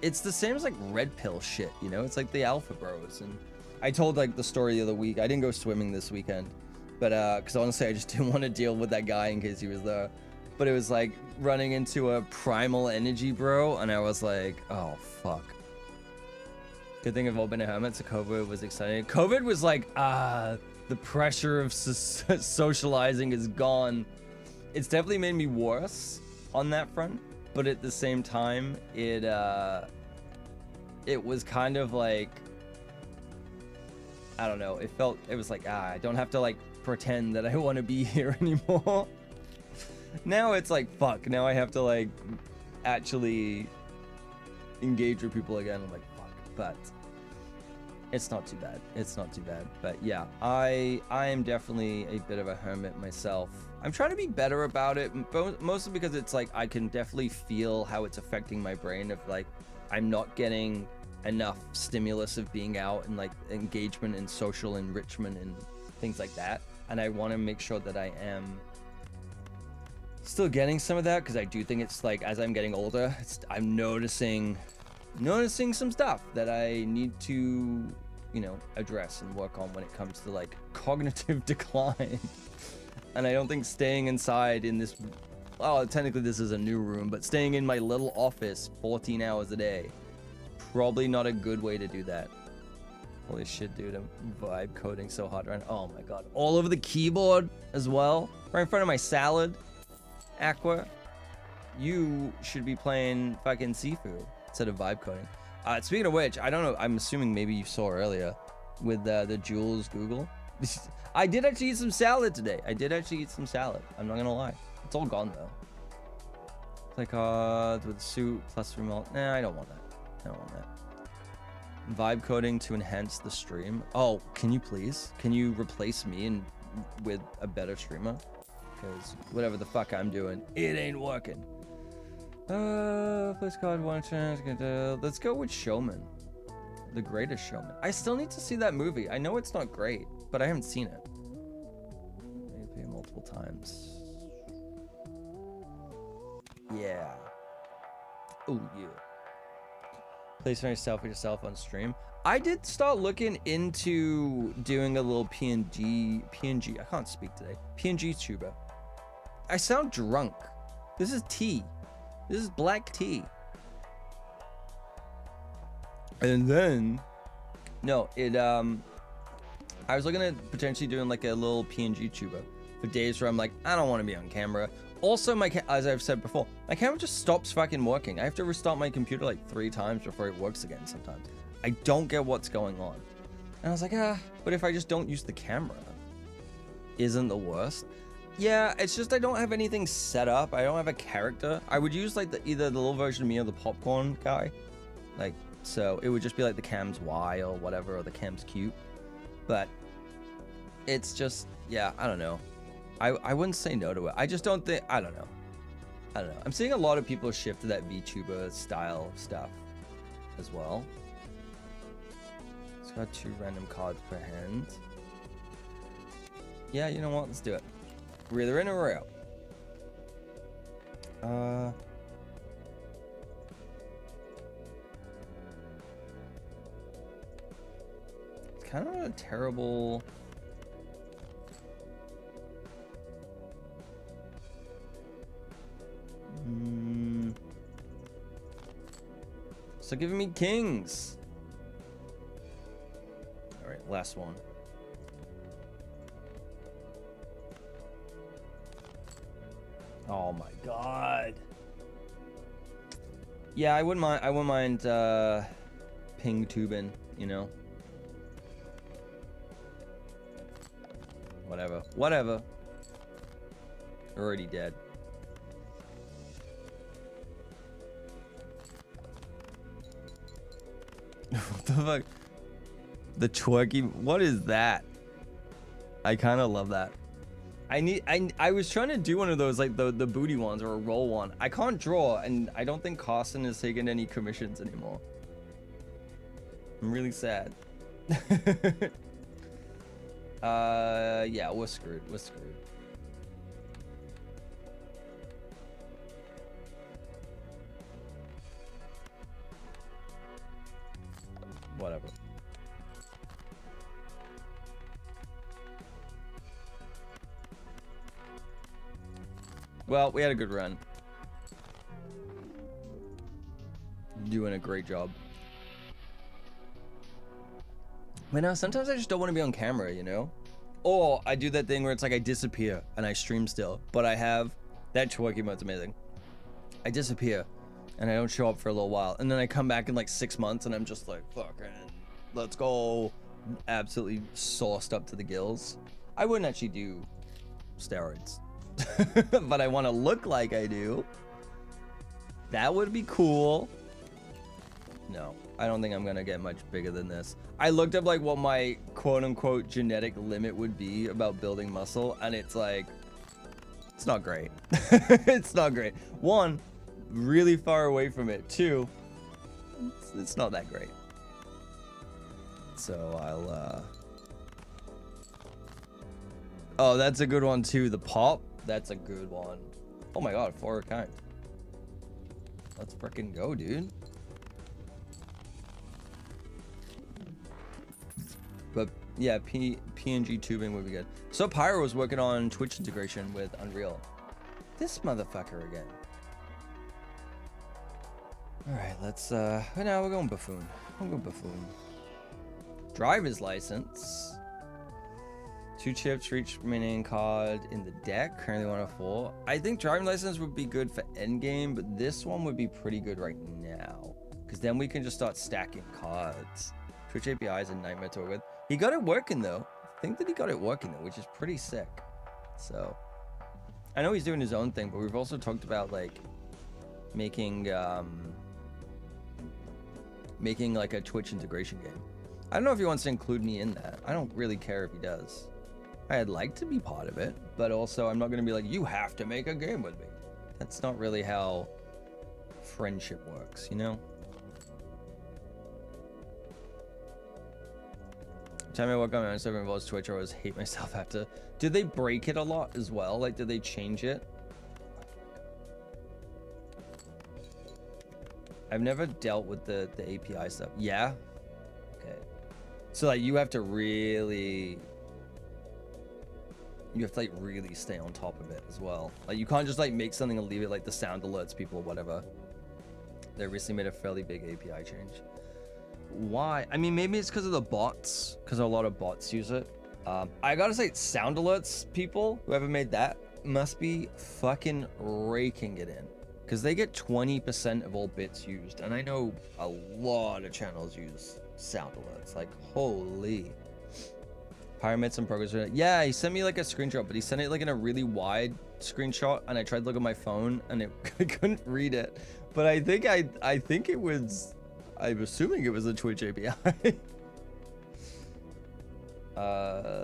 it's the same as like red pill shit, you know? It's like the alpha bros. And I told like the story the other week. I didn't go swimming this weekend, but because honestly I just didn't want to deal with that guy in case he was there. But it was like running into a primal energy bro, and I was like, oh fuck. Good thing I've all been a hermit, so COVID was exciting. COVID was like, the pressure of socializing is gone. It's definitely made me worse on that front, but at the same time, it was kind of like, I don't know, it was like, I don't have to like pretend that I want to be here anymore. Now it's like, fuck, now I have to like actually engage with people again. I'm like, fuck, but it's not too bad. It's not too bad. But yeah, I am definitely a bit of a hermit myself. I'm trying to be better about it, mostly because it's like I can definitely feel how it's affecting my brain, of like I'm not getting enough stimulus of being out and like engagement and social enrichment and things like that. And I want to make sure that I am still getting some of that, because I do think it's like, as I'm getting older, I'm noticing some stuff that I need to, you know, address and work on when it comes to like cognitive decline. And I don't think staying inside in this, well, technically this is a new room, but staying in my little office 14 hours a day, probably not a good way to do that. Holy shit, dude, I'm vibe coding so hard right now. Oh my god, all over the keyboard as well, right in front of my salad. Aqua, you should be playing fucking Sifu instead of vibe coding. Speaking of which, I don't know, I'm assuming maybe you saw earlier with the Jules Google. I did actually eat some salad today. I'm not gonna lie. It's all gone though. It's like with soup plus remote. Nah, I don't want that. Vibe coding to enhance the stream. Oh, can you please? Can you replace me and with a better streamer, because whatever the fuck I'm doing, it ain't working. Please God, one chance. Let's go with Showman. The Greatest Showman. I still need to see that movie. I know it's not great, but I haven't seen it. Maybe multiple times. Yeah. Oh, yeah. Play some yourself with yourself on stream. I did start looking into doing a little PNG. I can't speak today. PNG tuber. I sound drunk. This is tea. This is black tea. And then, no, I was looking at potentially doing like a little PNG tuber for days where I'm like, I don't want to be on camera. Also, as I've said before, my camera just stops fucking working. I have to restart my computer like 3 times before it works again sometimes. I don't get what's going on. And I was like, but if I just don't use the camera, isn't the worst? Yeah, it's just I don't have anything set up. I don't have a character. I would use like either the little version of me or the popcorn guy. Like, so it would just be like the cam's Y or whatever, or the cam's cute. But it's just, yeah, I don't know. I wouldn't say no to it. I just don't think, I don't know. I'm seeing a lot of people shift to that VTuber style stuff as well. It's got 2 random cards per hand. Yeah, you know what? Let's do it. We're either in or we're out. It's kind of a terrible... So giving me kings. All right, last one. Oh my god. Yeah, I wouldn't mind ping tubing, you know. Whatever. Already dead. What the fuck? The twerky, what is that? I kind of love that. I was trying to do one of those, like the booty ones or a roll one. I can't draw, and I don't think Carson is taking any commissions anymore. I'm really sad. Yeah, we're screwed. Whatever. Well, we had a good run. Doing a great job. But now sometimes I just don't want to be on camera, you know? Or I do that thing where it's like I disappear and I stream still, but I have that twerking mode's amazing. I disappear and I don't show up for a little while, and then I come back in like 6 months and I'm just like, fucking, let's go. Absolutely sauced up to the gills. I wouldn't actually do steroids. But I want to look like I do. That would be cool. No, I don't think I'm gonna get much bigger than this. I looked up like what my quote-unquote genetic limit would be about building muscle, and it's like, it's not great. It's not great. 1, really far away from it. 2, it's not that great. So I'll oh, that's a good one too. The pop, that's a good one. Oh my god, 4 of a kind. Let's freaking go, dude. But yeah, PNG tubing would be good. So Pyro was working on Twitch integration with Unreal. This motherfucker again. All right, let's now we're going buffoon. I'm going buffoon. Driver's license. 2 chips for each remaining card in the deck. Currently 104. I think driving license would be good for endgame, but this one would be pretty good right now, because then we can just start stacking cards. Twitch API is a nightmare to work with. He got it working though. I think that he got it working though, which is pretty sick. So I know he's doing his own thing, but we've also talked about like making like a Twitch integration game. I don't know if he wants to include me in that. I don't really care if he does. I'd like to be part of it, but also I'm not going to be like, you have to make a game with me. That's not really how friendship works, you know? Time I work on my Instagram involves Twitch, I always hate myself after. Did they break it a lot as well? Like, did they change it? I've never dealt with the API stuff. Yeah? Okay. So, like, you have to really... You have to, like, really stay on top of it as well. Like, you can't just, like, make something and leave it, like, the sound alerts people or whatever. They recently made a fairly big API change. Why? I mean, maybe it's because of the bots, because a lot of bots use it. I gotta say, sound alerts people, whoever made that, must be fucking raking it in, because they get 20% of all bits used, and I know a lot of channels use sound alerts. Like, holy. Pyro made some progress with it. Yeah, he sent me like a screenshot, but he sent it like in a really wide screenshot, and I tried to look at my phone, and I couldn't read it. But I think it was. I'm assuming it was a Twitch API. The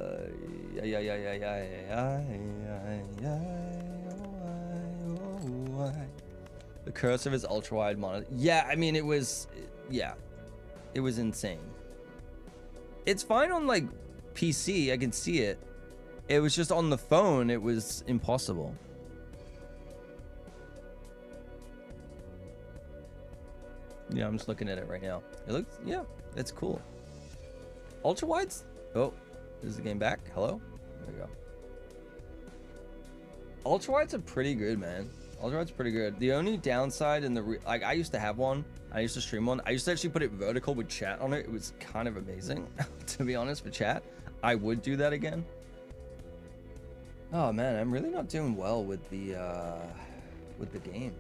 curse of his ultra wide monitor. Yeah, I mean, it was, yeah, it was insane. It's fine on like PC, I can see it. It was just on the phone, it was impossible. Yeah, I'm just looking at it right now. It looks, yeah, it's cool. Ultra wides? Oh, is the game back? Hello? There we go. Ultra wides are pretty good, man. Ultra wides pretty good. The only downside in the like, I used to have one. I used to stream one. I used to actually put it vertical with chat on it. It was kind of amazing, to be honest, for chat. I would do that again. Oh man, I'm really not doing well with the game.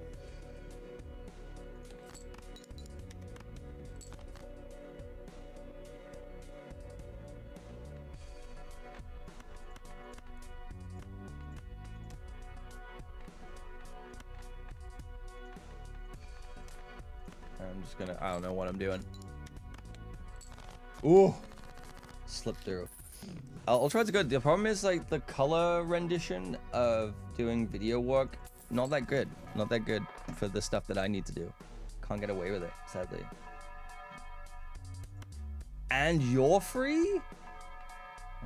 I'm just gonna, I don't know what I'm doing. Ooh, slip through. Ultrawide's good. The problem is like the color rendition of doing video work, not that good. Not that good for the stuff that I need to do. Can't get away with it, sadly. And you're free?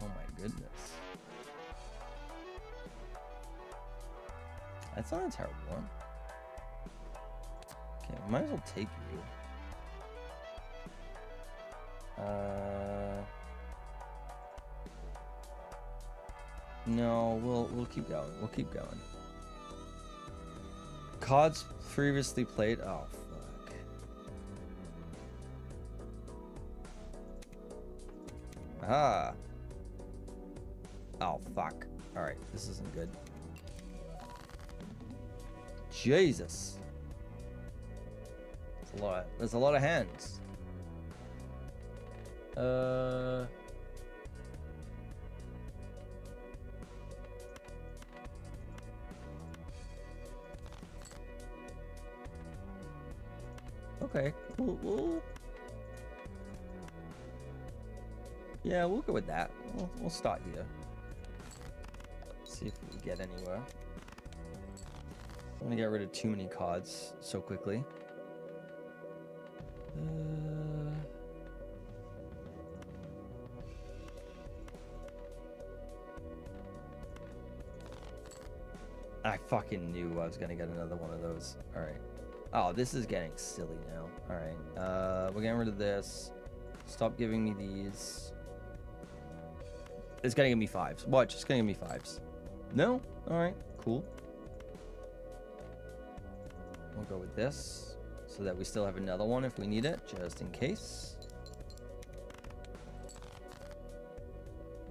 Oh my goodness. That's not a terrible one. Okay, we might as well take you. No, we'll keep going. We'll keep going. Cards previously played. Oh fuck. Ah. Oh fuck. All right, this isn't good. Jesus. There's a lot of hands. Okay, yeah, we'll go with that. We'll start here. See if we get anywhere. I want to get rid of too many cards so quickly. I fucking knew I was gonna get another one of those. All right. Oh, this is getting silly now. All right. We're getting rid of this. Stop giving me these. It's gonna give me fives. Watch, it's gonna give me fives. No? All right. Cool. We'll go with this so that we still have another one if we need it, just in case.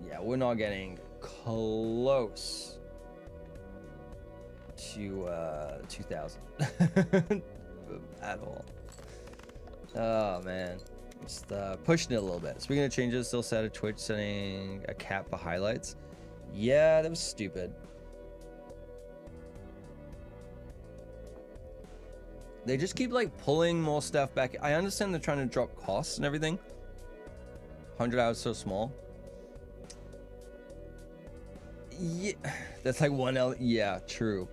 Yeah, we're not getting close to 2000 at all. Oh man, just pushing it a little bit. Speaking of changes, still set a Twitch setting a cap for highlights. Yeah, that was stupid. They just keep like pulling more stuff back. I understand they're trying to drop costs and everything. 100 hours so small. Yeah, that's like yeah, true.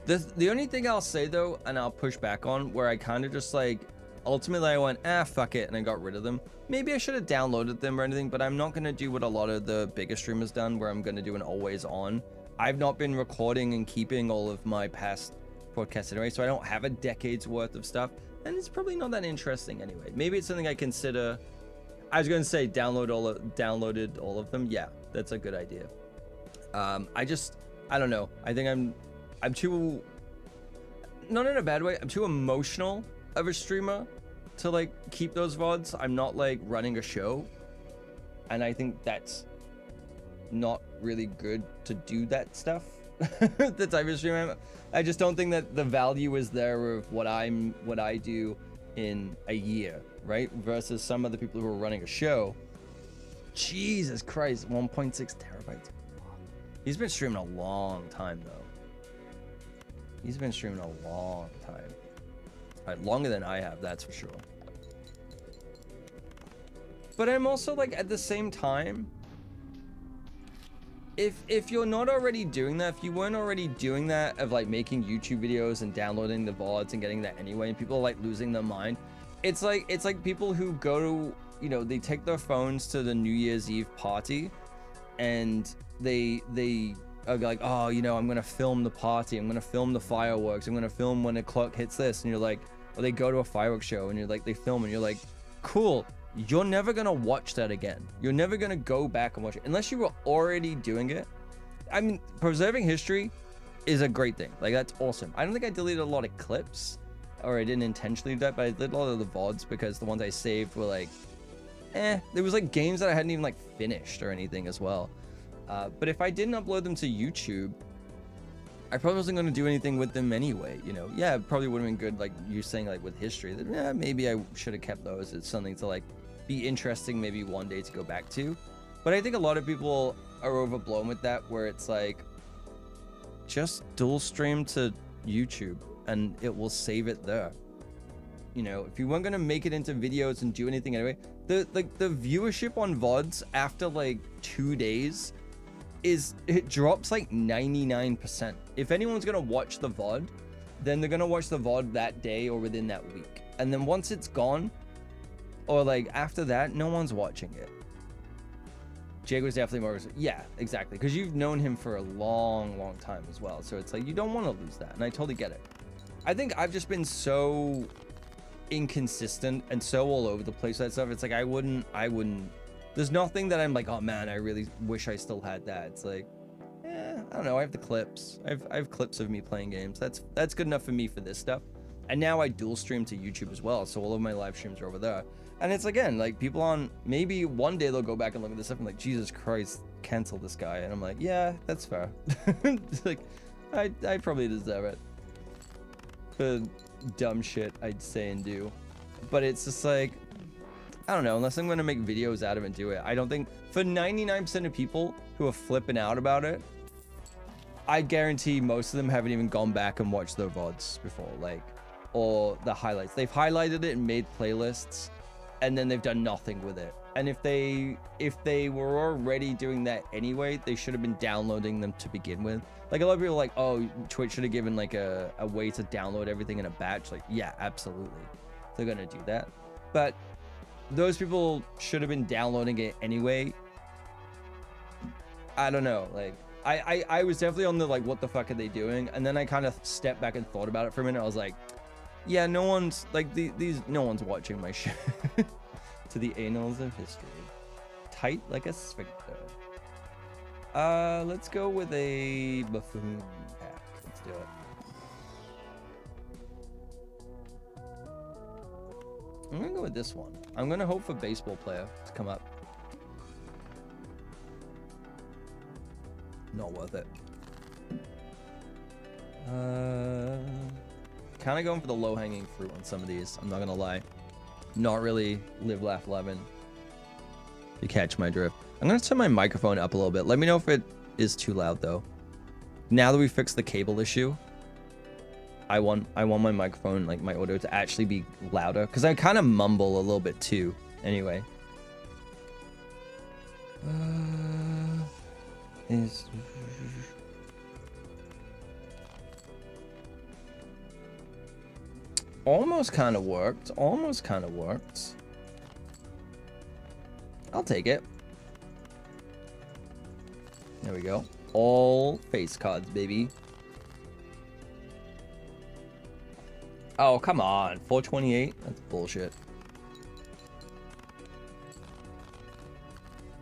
The only thing I'll say though, and I'll push back on, where I kind of just like, ultimately I went, fuck it, and I got rid of them. Maybe I should have downloaded them or anything, but I'm not going to do what a lot of the bigger streamers done, where I'm going to do an always on. I've not been recording and keeping all of my past podcasts anyway, so I don't have a decade's worth of stuff, and it's probably not that interesting anyway. Maybe it's something I consider. I was going to say downloaded all of them. Yeah, that's a good idea. I don't know. I think I'm too, not in a bad way, I'm too emotional of a streamer to like keep those VODs. I'm not like running a show, and I think that's not really good to do that stuff. The type of stream I just don't think that the value is there of what I do in a year, right? Versus some of the people who are running a show. Jesus Christ, 1.6 terabytes. He's been streaming a long time though. He's been streaming a long time. Longer than I have, that's for sure. But I'm also like, at the same time, if you're not already doing that, if you weren't already doing that of like making YouTube videos and downloading the VODs and getting that anyway, and people are like losing their mind, it's like people who go to, you know, they take their phones to the New Year's Eve party, and they are like, oh, you know, I'm gonna film the party, I'm gonna film the fireworks, I'm gonna film when the clock hits this, and you're like, or they go to a fireworks show and you're like, they film and you're like, cool, you're never gonna watch that again. You're never gonna go back and watch it unless you were already doing it. I mean, preserving history is a great thing. Like, that's awesome. I don't think I deleted a lot of clips, or I didn't intentionally do that, but I did a lot of the VODs because the ones I saved were like, there was like games that I hadn't even like finished or anything as well. But if I didn't upload them to YouTube, I probably wasn't going to do anything with them anyway, you know. Yeah, it probably would have been good, like you saying, like with history, that yeah, maybe I should have kept those. It's something to like be interesting maybe one day to go back to. But I think a lot of people are overblown with that, where it's like, just dual stream to YouTube and it will save it there. You know, if you weren't going to make it into videos and do anything anyway, the viewership on VODs after like 2 days it drops like 99%. If anyone's gonna watch the VOD, then they're gonna watch the VOD that day or within that week. And then once it's gone, or like after that, no one's watching it. Jake was definitely more, yeah, exactly. Because you've known him for a long time as well. So it's like, you don't want to lose that. And I totally get it. I think I've just been so inconsistent and so all over the place with that stuff. It's like, I wouldn't, there's nothing that I'm like, oh man, I really wish I still had that. It's like, I don't know. I have the clips. I have clips of me playing games. That's good enough for me for this stuff. And now I dual stream to YouTube as well. So all of my live streams are over there. And it's again, like people on, maybe one day they'll go back and look at this stuff and like, Jesus Christ, cancel this guy. And I'm like, yeah, that's fair. Like, I probably deserve it for dumb shit I'd say and do. But it's just like, I don't know, unless I'm going to make videos out of it and do it. I don't think, for 99% of people who are flipping out about it, I guarantee most of them haven't even gone back and watched their VODs before, like, or the highlights. They've highlighted it and made playlists, and then they've done nothing with it. And if they were already doing that anyway, they should have been downloading them to begin with. Like, a lot of people are like, oh, Twitch should have given like a way to download everything in a batch. Like, yeah, absolutely. They're going to do that. But those people should have been downloading it anyway. I don't know, like I was definitely on the like, what the fuck are they doing? And then I kind of stepped back and thought about it for a minute. I was like, yeah, no one's like no one's watching my shit. To the annals of history, tight like a sphincter. Let's go with a buffoon pack. Let's do it. I'm gonna go with this one. I'm gonna hope for baseball player to come up. Not worth it. Kind of going for the low-hanging fruit on some of these. I'm not gonna lie. Not really live, laugh, lemon. You catch my drift. I'm gonna turn my microphone up a little bit. Let me know if it is too loud though. Now that we fixed the cable issue, I want my microphone, like my audio, to actually be louder, because I kind of mumble a little bit too. Anyway. is... Almost kind of worked. Almost kind of worked. I'll take it. There we go. All face cards, baby. Oh, come on. 428? That's bullshit.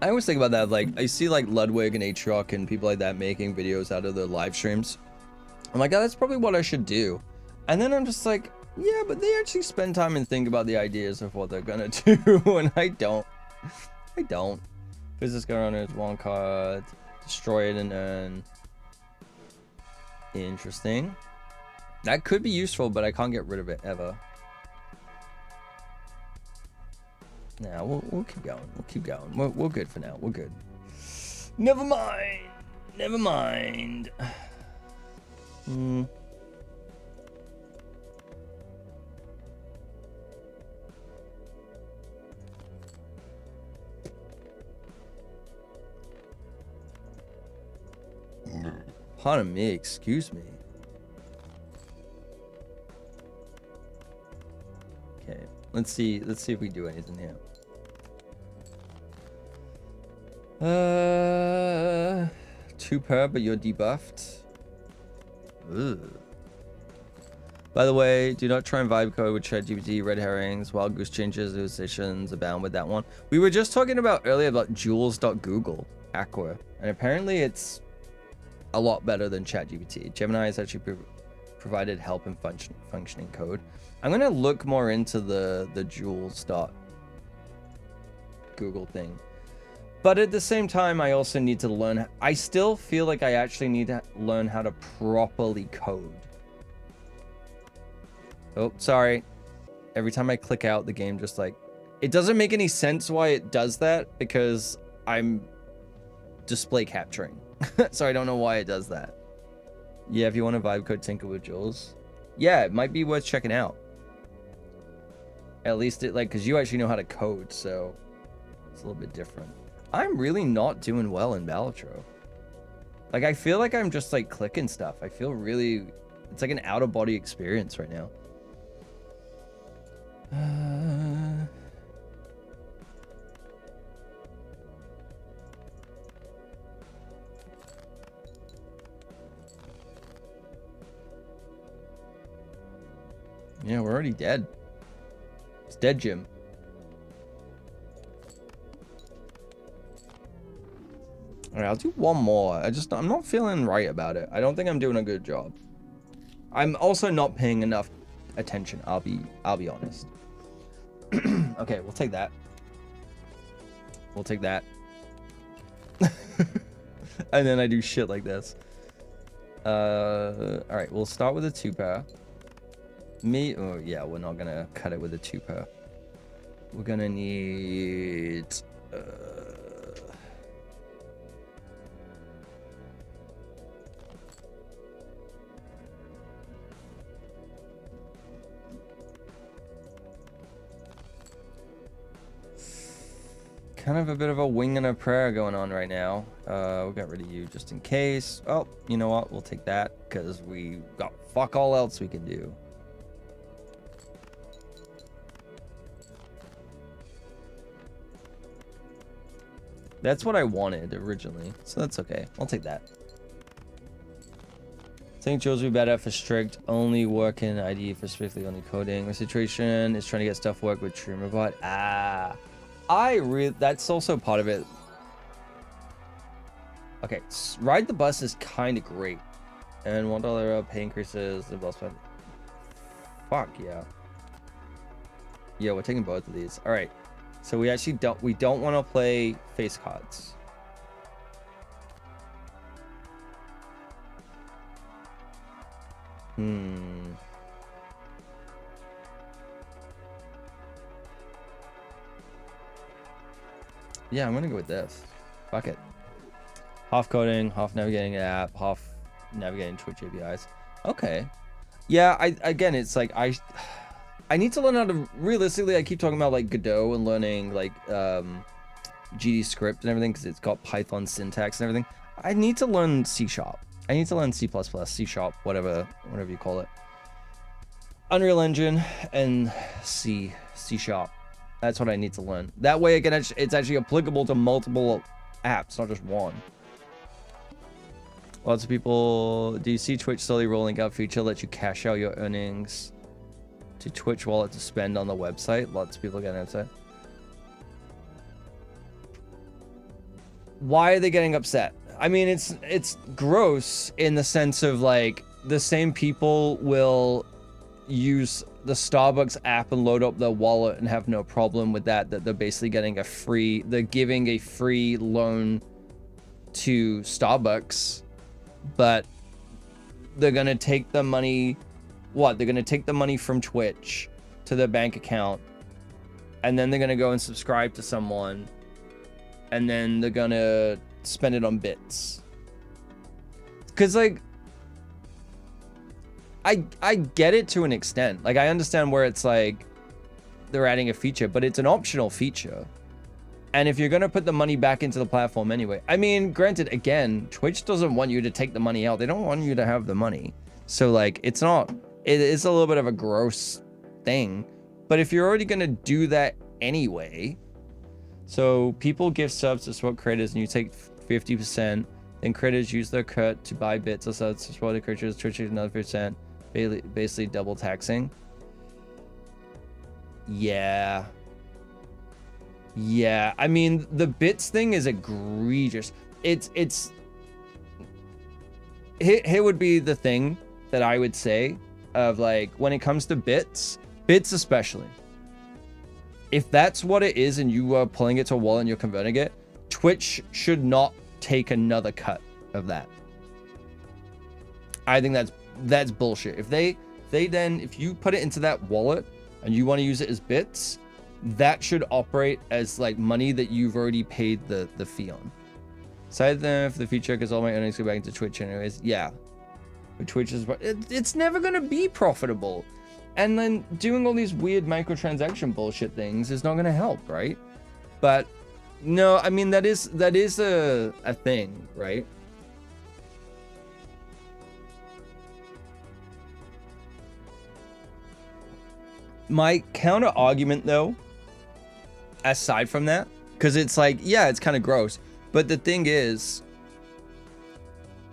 I always think about that. Like, I see like Ludwig and H-Rock and people like that making videos out of their live streams. I'm like, oh, that's probably what I should do. And then I'm just like, yeah, but they actually spend time and think about the ideas of what they're gonna do. And I don't. I don't. Business gun is one card. Destroy it and then... Interesting. That could be useful, but I can't get rid of it ever. Nah, we'll keep going. We'll keep going. We're good for now. We're good. Never mind. Never mind. Pardon me, excuse me. Okay, let's see if we do anything here. 2 per, but you're debuffed. Ugh. By the way, do not try and vibe code with ChatGPT, red herrings, wild goose changes, hallucinations abound with that one. We were just talking about earlier about jules.google Aqua, and apparently it's a lot better than ChatGPT. Gemini has actually provided help in functioning code. I'm gonna look more into the jules.google thing. But at the same time, I also need to learn. I still feel like I actually need to learn how to properly code. Oh, sorry. Every time I click out, the game just like... It doesn't make any sense why it does that, because I'm display capturing. So I don't know why it does that. Yeah, if you want to vibe code Tinker with Jules. Yeah, it might be worth checking out. At least it, like, because you actually know how to code, so it's a little bit different. I'm really not doing well in Balatro. Like, I feel like I'm just, like, clicking stuff. I feel really... It's like an out-of-body experience right now. Yeah, we're already dead. It's dead, Jim. Alright, I'll do one more. I'm not feeling right about it. I don't think I'm doing a good job. I'm also not paying enough attention. I'll be honest. Okay, we'll take that. We'll take that. And then I do shit like this. Alright, we'll start with a 2-pair. Oh yeah, we're not gonna cut it with a 2-pair. We're gonna need... kind of a bit of a wing and a prayer going on right now. We'll get rid of you just in case. Oh, you know what? We'll take that because we got fuck all else we can do. That's what I wanted originally, so that's okay. I'll take that. I think Jules would be better for strict only working ID for strictly only coding. The situation is trying to get stuff work with TrimmerBot. That's also part of it. Okay, ride the bus is kind of great, and $1 pay increases the bus fund. Fuck yeah. Yeah, we're taking both of these. All right. So we actually don't want to play face cards. Yeah, I'm gonna go with this. Fuck it. Half coding, half navigating app, half navigating Twitch APIs. Okay. Yeah, again, it's like I need to learn how to, realistically, I keep talking about like Godot and learning like GD script and everything because it's got Python syntax and everything. I need to learn C#. I need to learn C++, C#, whatever you call it. Unreal Engine and C#. That's what I need to learn. That way it's actually applicable to multiple apps, not just one. Lots of people, do you see Twitch slowly rolling out feature lets you cash out your earnings to Twitch wallet to spend on the website? Lots of people getting upset. Why are they getting upset? I mean, it's gross in the sense of like the same people will use the Starbucks app and load up their wallet and have no problem with that they're basically getting they're giving a free loan to Starbucks, but they're gonna take the money. They're gonna take the money from Twitch to their bank account, and then they're gonna go and subscribe to someone, and then they're gonna spend it on bits. Because like I get it to an extent. Like I understand where it's like they're adding a feature, but it's an optional feature. And if you're going to put the money back into the platform anyway, I mean, granted, again, Twitch doesn't want you to take the money out. They don't want you to have the money. So like, it is a little bit of a gross thing, but if you're already going to do that anyway, so people give subs to support creators and you take 50%, then creators use their cut to buy bits of subs to support the creators, Twitch takes another %, basically double taxing. Yeah, I mean, the bits thing is egregious. Here would be the thing that I would say of like, when it comes to bits especially, if that's what it is and you are pulling it to a wallet and you're converting it, Twitch should not take another cut of that. I think that's bullshit. If you put it into that wallet and you want to use it as bits, that should operate as like money that you've already paid the fee on. Aside then for the feature, because all my earnings go back into Twitch anyways. Yeah, but Twitch is it's never gonna be profitable, and then doing all these weird microtransaction bullshit things is not gonna help, right? But no, I mean that is a thing, right? My counter argument though, aside from that, because it's like, yeah, it's kind of gross, but the thing is,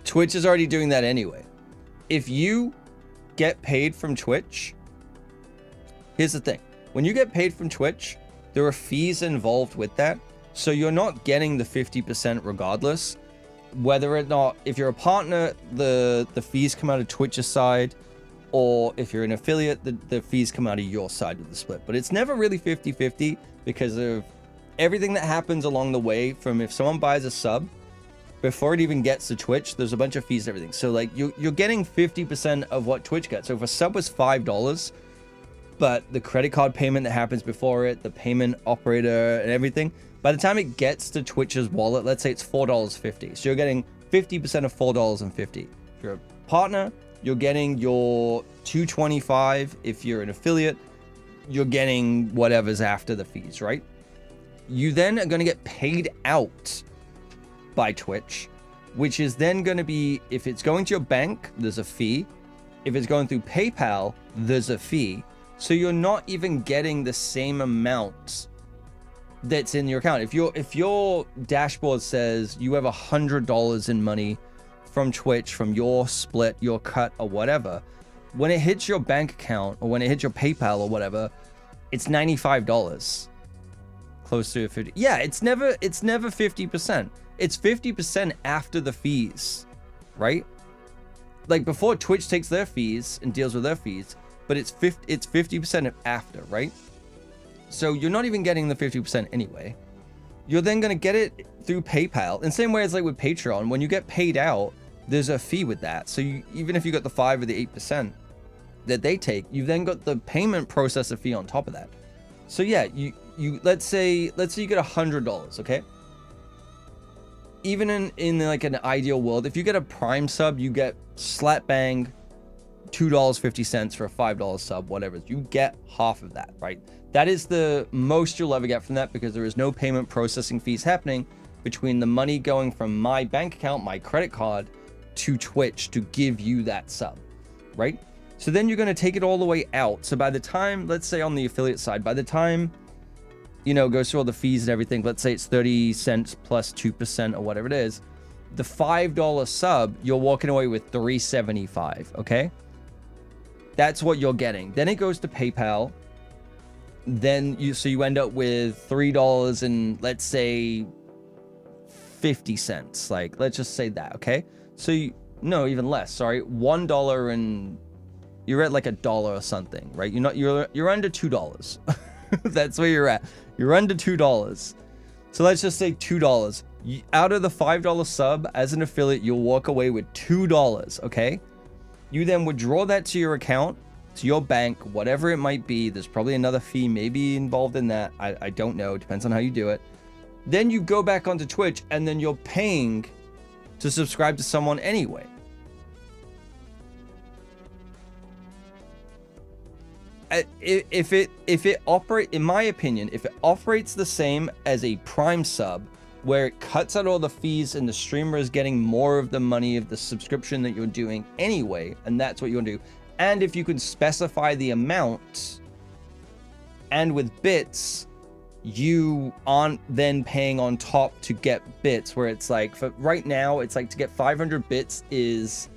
Twitch is already doing that anyway. If you get paid from Twitch, here's the thing. When you get paid from Twitch, there are fees involved with that. So you're not getting the 50% regardless. Whether or not, if you're a partner, the fees come out of Twitch's side, or if you're an affiliate, the fees come out of your side of the split. But it's never really 50-50 because of everything that happens along the way. From if someone buys a sub, before it even gets to Twitch, there's a bunch of fees and everything. So like you're getting 50% of what Twitch gets. So if a sub was $5, but the credit card payment that happens before it, the payment operator and everything, by the time it gets to Twitch's wallet, let's say it's $4.50. So you're getting 50% of $4.50. If you're a partner, you're getting your $2.25. If you're an affiliate, you're getting whatever's after the fees, right? You then are going to get paid out by Twitch, which is then going to be, if it's going to your bank, there's a fee. If it's going through PayPal, there's a fee. So you're not even getting the same amount that's in your account. If your dashboard says you have $100 in money from Twitch, from your split, your cut, or whatever, when it hits your bank account or when it hits your PayPal or whatever, it's $95. Close to 50. Yeah, it's never 50%. It's 50% after the fees, right? Like before Twitch takes their fees and deals with their fees, but it's 50% after, right? So you're not even getting the 50% anyway. You're then going to get it through PayPal. In the same way as like with Patreon, when you get paid out, there's a fee with that. So even if you got the 5 or the 8% that they take, you've then got the payment processor fee on top of that. So yeah, you let's say you get $100, okay? Even in like an ideal world, if you get a Prime sub, you get slap bang $2.50 for a $5 sub, whatever. You get half of that, right? That is the most you'll ever get from that because there is no payment processing fees happening between the money going from my bank account, my credit card, to Twitch to give you that sub, right? So then you're going to take it all the way out. So by the time, let's say on the affiliate side, by the time, you know, goes through all the fees and everything, let's say it's 30 cents plus 2% or whatever it is, the $5 sub, you're walking away with $3.75, okay? That's what you're getting. Then it goes to PayPal. Then you end up with $3 and let's say 50 cents. Like, let's just say that, okay? So no, even less, sorry. $1 and you're at like $1 or something, right? You're under $2. That's where you're at. You're under $2. So let's just say $2. Out of the $5 sub, as an affiliate, you'll walk away with $2, okay? You then withdraw that to your account, to your bank, whatever it might be. There's probably another fee maybe involved in that. I don't know. Depends on how you do it. Then you go back onto Twitch, and then you're paying to subscribe to someone anyway. If it operate, in my opinion, if it operates the same as a Prime sub, where it cuts out all the fees and the streamer is getting more of the money of the subscription that you're doing anyway, and that's what you want to do. And if you can specify the amount, and with bits, you aren't then paying on top to get bits, where it's like, for right now, it's like to get 500 bits is,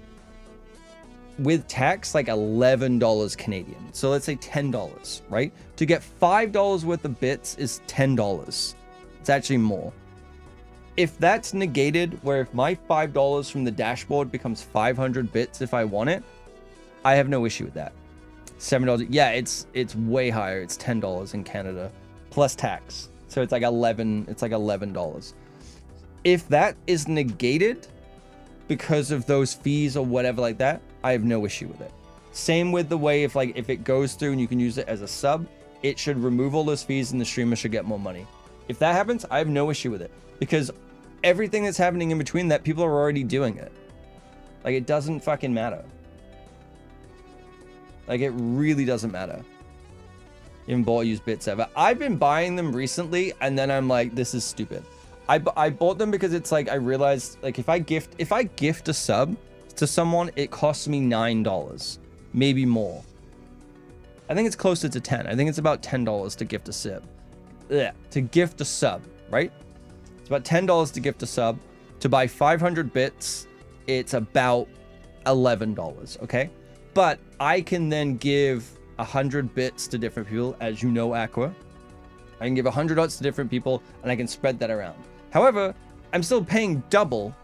with tax, like $11 Canadian. So let's say $10, right? To get $5 worth of bits is $10. It's actually more. If that's negated, where if my $5 from the dashboard becomes 500 bits if I want it, I have no issue with that. $7, yeah, it's way higher. It's $10 in Canada plus tax. So it's like $11. If that is negated because of those fees or whatever like that, I have no issue with it. Same with the way if it goes through and you can use it as a sub, it should remove all those fees and the streamer should get more money. If that happens, I have no issue with it, because everything that's happening in between that, people are already doing it. Like, it doesn't fucking matter. Like, it really doesn't matter. Even bought used bits ever. I've been buying them recently, and then I'm like, this is stupid. I bought them because it's like, I realized, like, if I gift a sub to someone, it costs me $9, maybe more. I think it's closer to 10. I think it's about $10 to gift a sub. Yeah, to gift a sub, right? It's about $10 to gift a sub. To buy 500 bits, it's about $11, okay? But I can then give 100 bits to different people, as you know, Aqua. I can give 100 dots to different people, and I can spread that around. However, I'm still paying double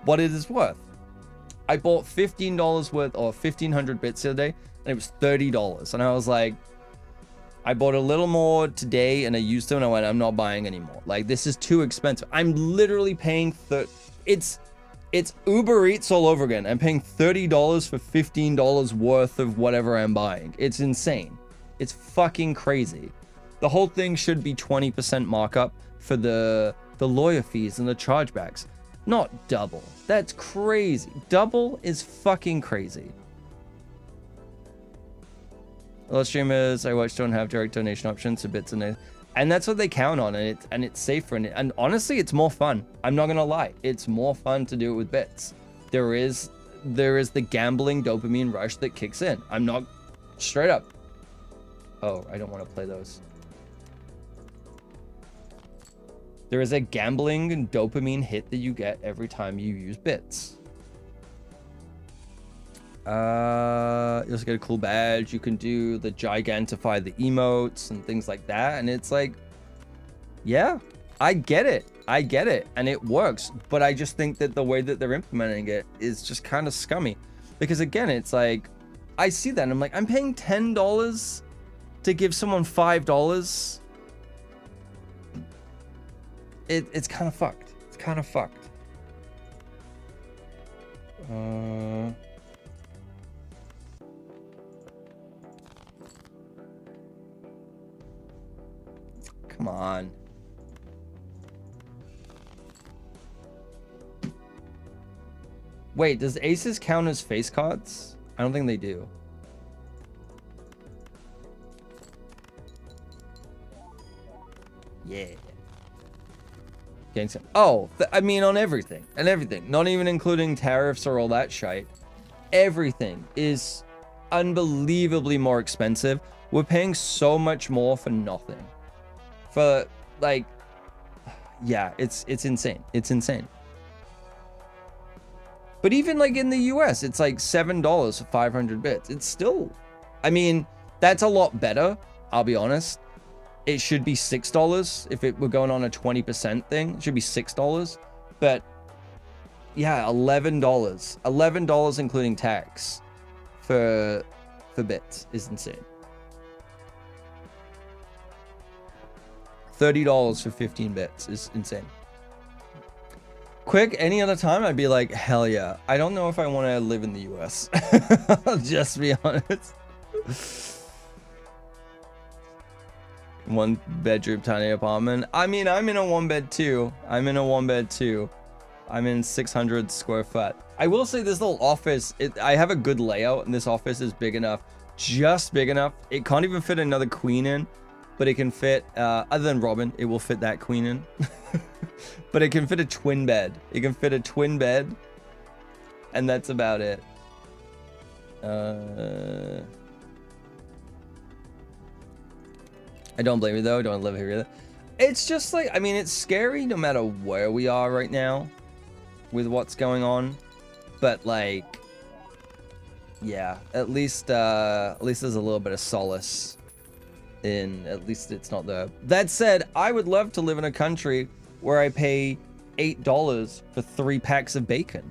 what it is worth. I bought $15 worth, or 1,500 bits the other day, and it was $30. And I was like, I bought a little more today, and I used them, and I went, I'm not buying anymore. Like, this is too expensive. I'm literally paying it's Uber Eats all over again. I'm paying $30 for $15 worth of whatever I'm buying. It's insane. It's fucking crazy. The whole thing should be 20% markup for the lawyer fees and the chargebacks. Not double. That's crazy. Double is fucking crazy. A lot of streamers I watch don't have direct donation options, so bits and that's what they count on, and it's safer, and honestly, it's more fun. I'm not gonna lie, it's more fun to do it with bits. There is the gambling dopamine rush that kicks in. I'm not straight up. Oh, I don't want to play those. There is a gambling and dopamine hit that you get every time you use bits. You also get a cool badge. You can do the gigantify the emotes and things like that. And it's like, yeah, I get it. And it works. But I just think that the way that they're implementing it is just kind of scummy. Because again, it's like, I see that and I'm like, I'm paying $10 to give someone $5. It's kind of fucked. It's kind of fucked. Come on. Wait, does aces count as face cards? I don't think they do. Yeah. Oh, I mean on everything and everything, not even including tariffs or all that shite. Everything is unbelievably more expensive. We're paying so much more for nothing. For like, yeah, it's insane. It's insane. But even like in the US, it's like $7 for 500 bits. It's still, I mean, that's a lot better. I'll be honest. It should be $6 if it were going on a 20% thing. It should be $6. But yeah, $11 including tax for bits is insane. $30 for 15 bits is insane. Quick, any other time I'd be like, hell yeah. I don't know if I want to live in the US. I'll just be honest. 1 bedroom tiny apartment. I mean, I'm in a 1-bed too. I'm in 600 square foot. I will say this little office, I have a good layout and this office is big enough, just big enough. It can't even fit another queen in, but it can fit, other than Robin, it will fit that queen in. But it can fit a twin bed. It can fit a twin bed. And that's about it. I don't blame you though. I don't live here either. It's just like, I mean, it's scary no matter where we are right now with what's going on. But like, yeah, at least there's a little bit of solace in, at least it's not there. That said, I would love to live in a country where I pay $8 for 3 packs of bacon.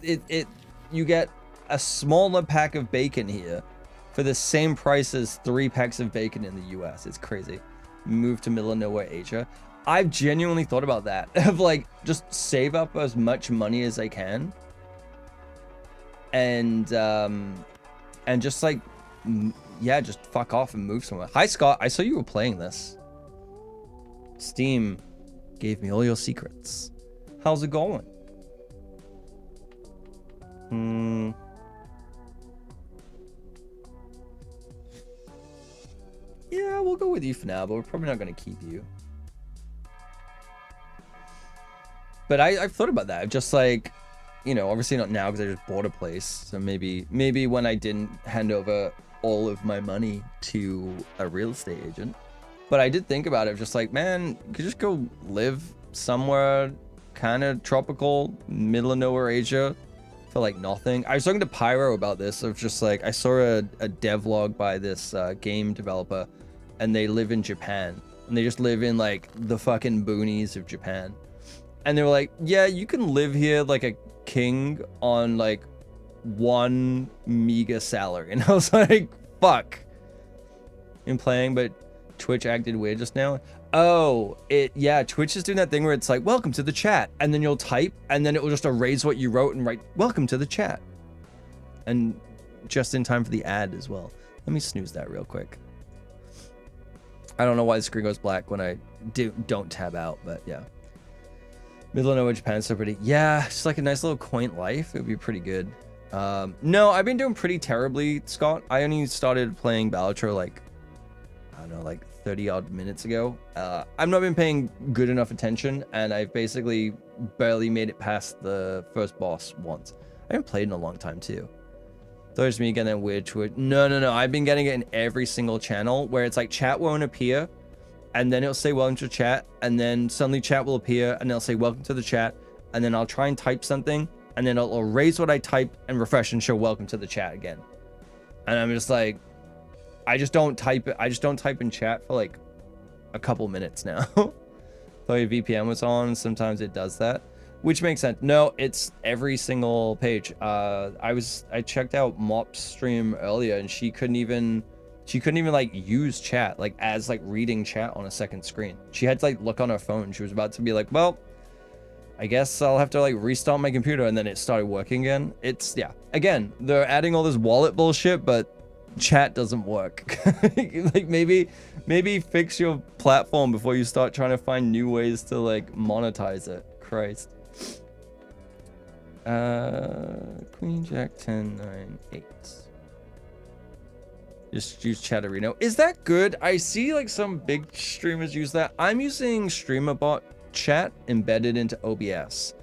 You get a smaller pack of bacon here for the same price as 3 packs of bacon in the US. It's crazy. Move to middle of nowhere Asia. I've genuinely thought about that, of like just save up as much money as I can, and just like, yeah, just fuck off and move somewhere. Hi Scott, I saw you were playing this. Steam gave me all your secrets. How's it going? Yeah, we'll go with you for now, but we're probably not going to keep you. But I've thought about that. Just like, you know, obviously not now because I just bought a place. So maybe when I didn't hand over all of my money to a real estate agent. But I did think about it, just like, man, you could just go live somewhere kind of tropical, middle of nowhere Asia for like nothing. I was talking to Pyro about this, of just like, I saw a devlog by this game developer, and they live in Japan, and they just live in like the fucking boonies of Japan. And they were like, yeah, you can live here like a king on like 1 meager salary. And I was like, fuck. In playing, but Twitch acted weird just now. Oh, yeah, Twitch is doing that thing where it's like, welcome to the chat. And then you'll type, and then it will just erase what you wrote and write, welcome to the chat. And just in time for the ad as well. Let me snooze that real quick. I don't know why the screen goes black when I don't tab out, but yeah. Middle of nowhere Japan's so pretty. Yeah, just like a nice little quaint life. It would be pretty good. No, I've been doing pretty terribly, Scott. I only started playing Balatro like, I don't know, like 30 odd minutes ago. I've not been paying good enough attention, and I've basically barely made it past the first boss once. I haven't played in a long time too. There's me getting that weird Twitch. No. I've been getting it in every single channel where it's like chat won't appear, and then it'll say welcome to chat, and then suddenly chat will appear, and it'll say welcome to the chat, and then I'll try and type something, and then it'll erase what I typed and refresh and show welcome to the chat again. And I'm just like, I just don't type in chat for like a couple minutes now. Thought your VPN was on, sometimes it does that, which makes sense. No, it's every single page. I checked out Mop's stream earlier, and she couldn't even like use chat like as like reading chat on a second screen. She had to like look on her phone. She was about to be like, well, I guess I'll have to like restart my computer, and then it started working again. It's, yeah, again, they're adding all this wallet bullshit, but chat doesn't work. Like maybe fix your platform before you start trying to find new ways to like monetize it. Christ. Queen Jack 10 9 8. Just use Chatterino. Is that good? I see like some big streamers use that. I'm using StreamerBot chat embedded into OBS.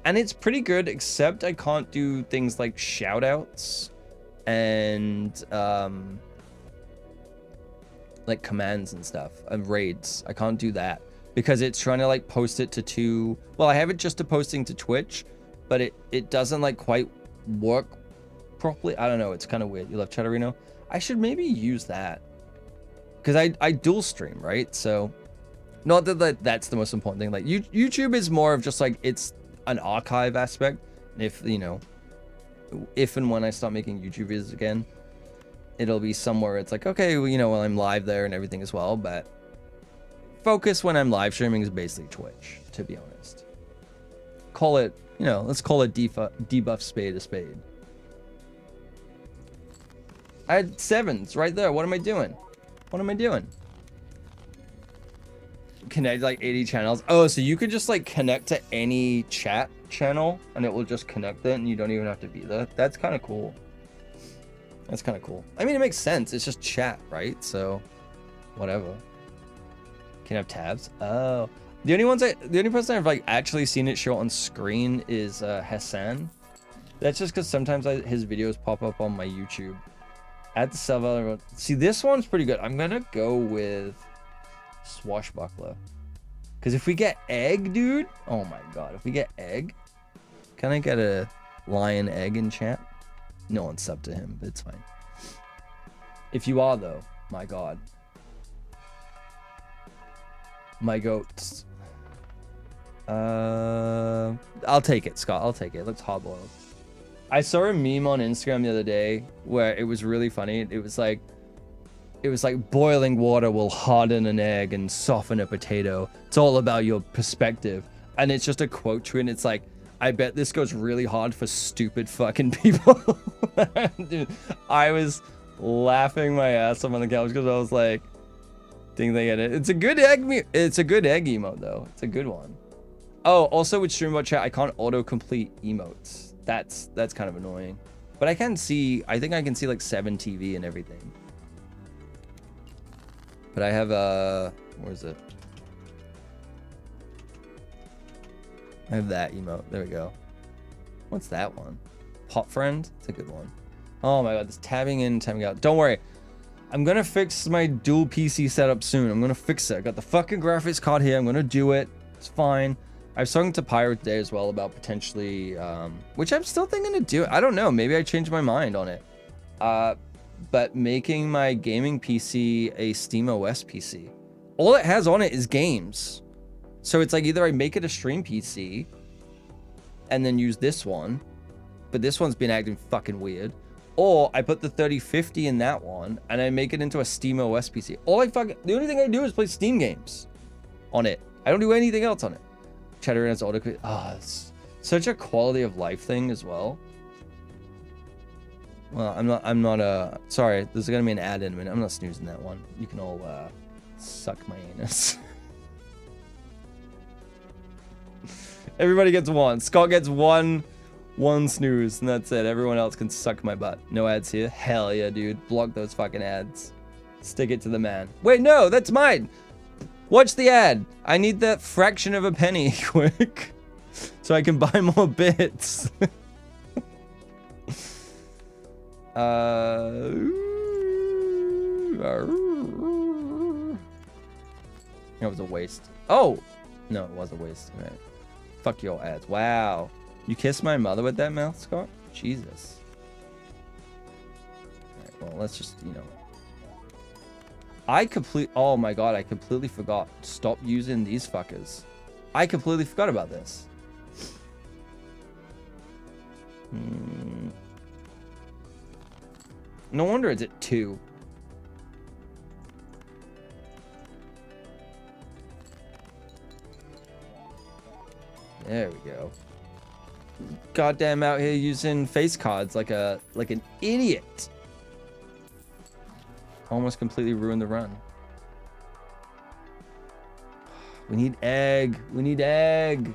And it's pretty good, except I can't do things like shout outs and like commands and stuff and raids. I can't do that because it's trying to like post it to two. Well, I have it just to posting to Twitch, but it doesn't like quite work properly. I don't know. It's kind of weird. You love Chatterino? I should maybe use that because I dual stream, right? So not that that's the most important thing. Like YouTube is more of just like it's an archive aspect. If you know, if and when I start making YouTube videos again, it'll be somewhere it's like, okay, well, you know, I'm live there and everything as well, but focus when I'm live streaming is basically Twitch, to be honest. Call it, you know, let's call it debuff spade a spade. I had 7s right there. What am I doing? What am I doing? Connect like 80 channels. Oh, so you could just like connect to any chat channel and it will just connect it and you don't even have to be there. That's kind of cool. That's kind of cool. I mean, it makes sense. It's just chat, right? So whatever. Can have tabs. Oh, the only person I've like actually seen it show on screen is Hassan. That's just because sometimes his videos pop up on my YouTube. Add the server. See, this one's pretty good. I'm gonna go with Swashbuckler. Because if we get egg, dude. Oh my god. If we get egg. Can I get a lion egg in chat? No one's sub to him, but it's fine. If you are, though, my god. My goats. I'll take it, Scott. I'll take it. Looks hard-boiled. I saw a meme on Instagram the other day where it was really funny. It was like boiling water will harden an egg and soften a potato. It's all about your perspective. And it's just a quote to it, and it's like, I bet this goes really hard for stupid fucking people. Dude, I was laughing my ass off on the couch because I was like, think they get it. It's a good egg. It's a good egg emote though. It's a good one. Oh, also with StreamBot chat, I can't autocomplete emotes. That's kind of annoying. But I can see. I think I can see like 7 TV and everything. But I have where is it? I have that emote. There we go. What's that one? Pop friend? It's a good one. Oh my god, this tabbing in, tabbing out. Don't worry. I'm gonna fix my dual PC setup soon. I'm gonna fix it. I got the fucking graphics card here. I'm gonna do it. It's fine. I was talking to Pyro today as well about potentially, which I'm still thinking to do. I don't know. Maybe I changed my mind on it. But making my gaming PC a SteamOS PC. All it has on it is games. So it's like either I make it a stream PC and then use this one, but this one's been acting fucking weird. Or I put the 3050 in that one and I make it into a SteamOS PC. The only thing I do is play Steam games on it. I don't do anything else on it. Cheddar and its auto. It's such a quality of life thing as well. Well, I'm not sorry, there's gonna be an ad in a minute. I'm not snoozing that one. You can all suck my anus. Everybody gets one. Scott gets one snooze, and that's it. Everyone else can suck my butt. No ads here. Hell yeah, dude. Block those fucking ads. Stick it to the man. Wait, no, that's mine. Watch the ad. I need that fraction of a penny quick so I can buy more bits. That was a waste. Oh, no, it was a waste. All right. Fuck your ads. Wow. You kissed my mother with that mouth, Scott? Jesus. All right, well, let's just, you know. Oh my god, I completely forgot. Stop using these fuckers. I completely forgot about this. No wonder it's at 2. There we go. Goddamn out here using face cards like an idiot. Almost completely ruined the run. We need egg. We need egg.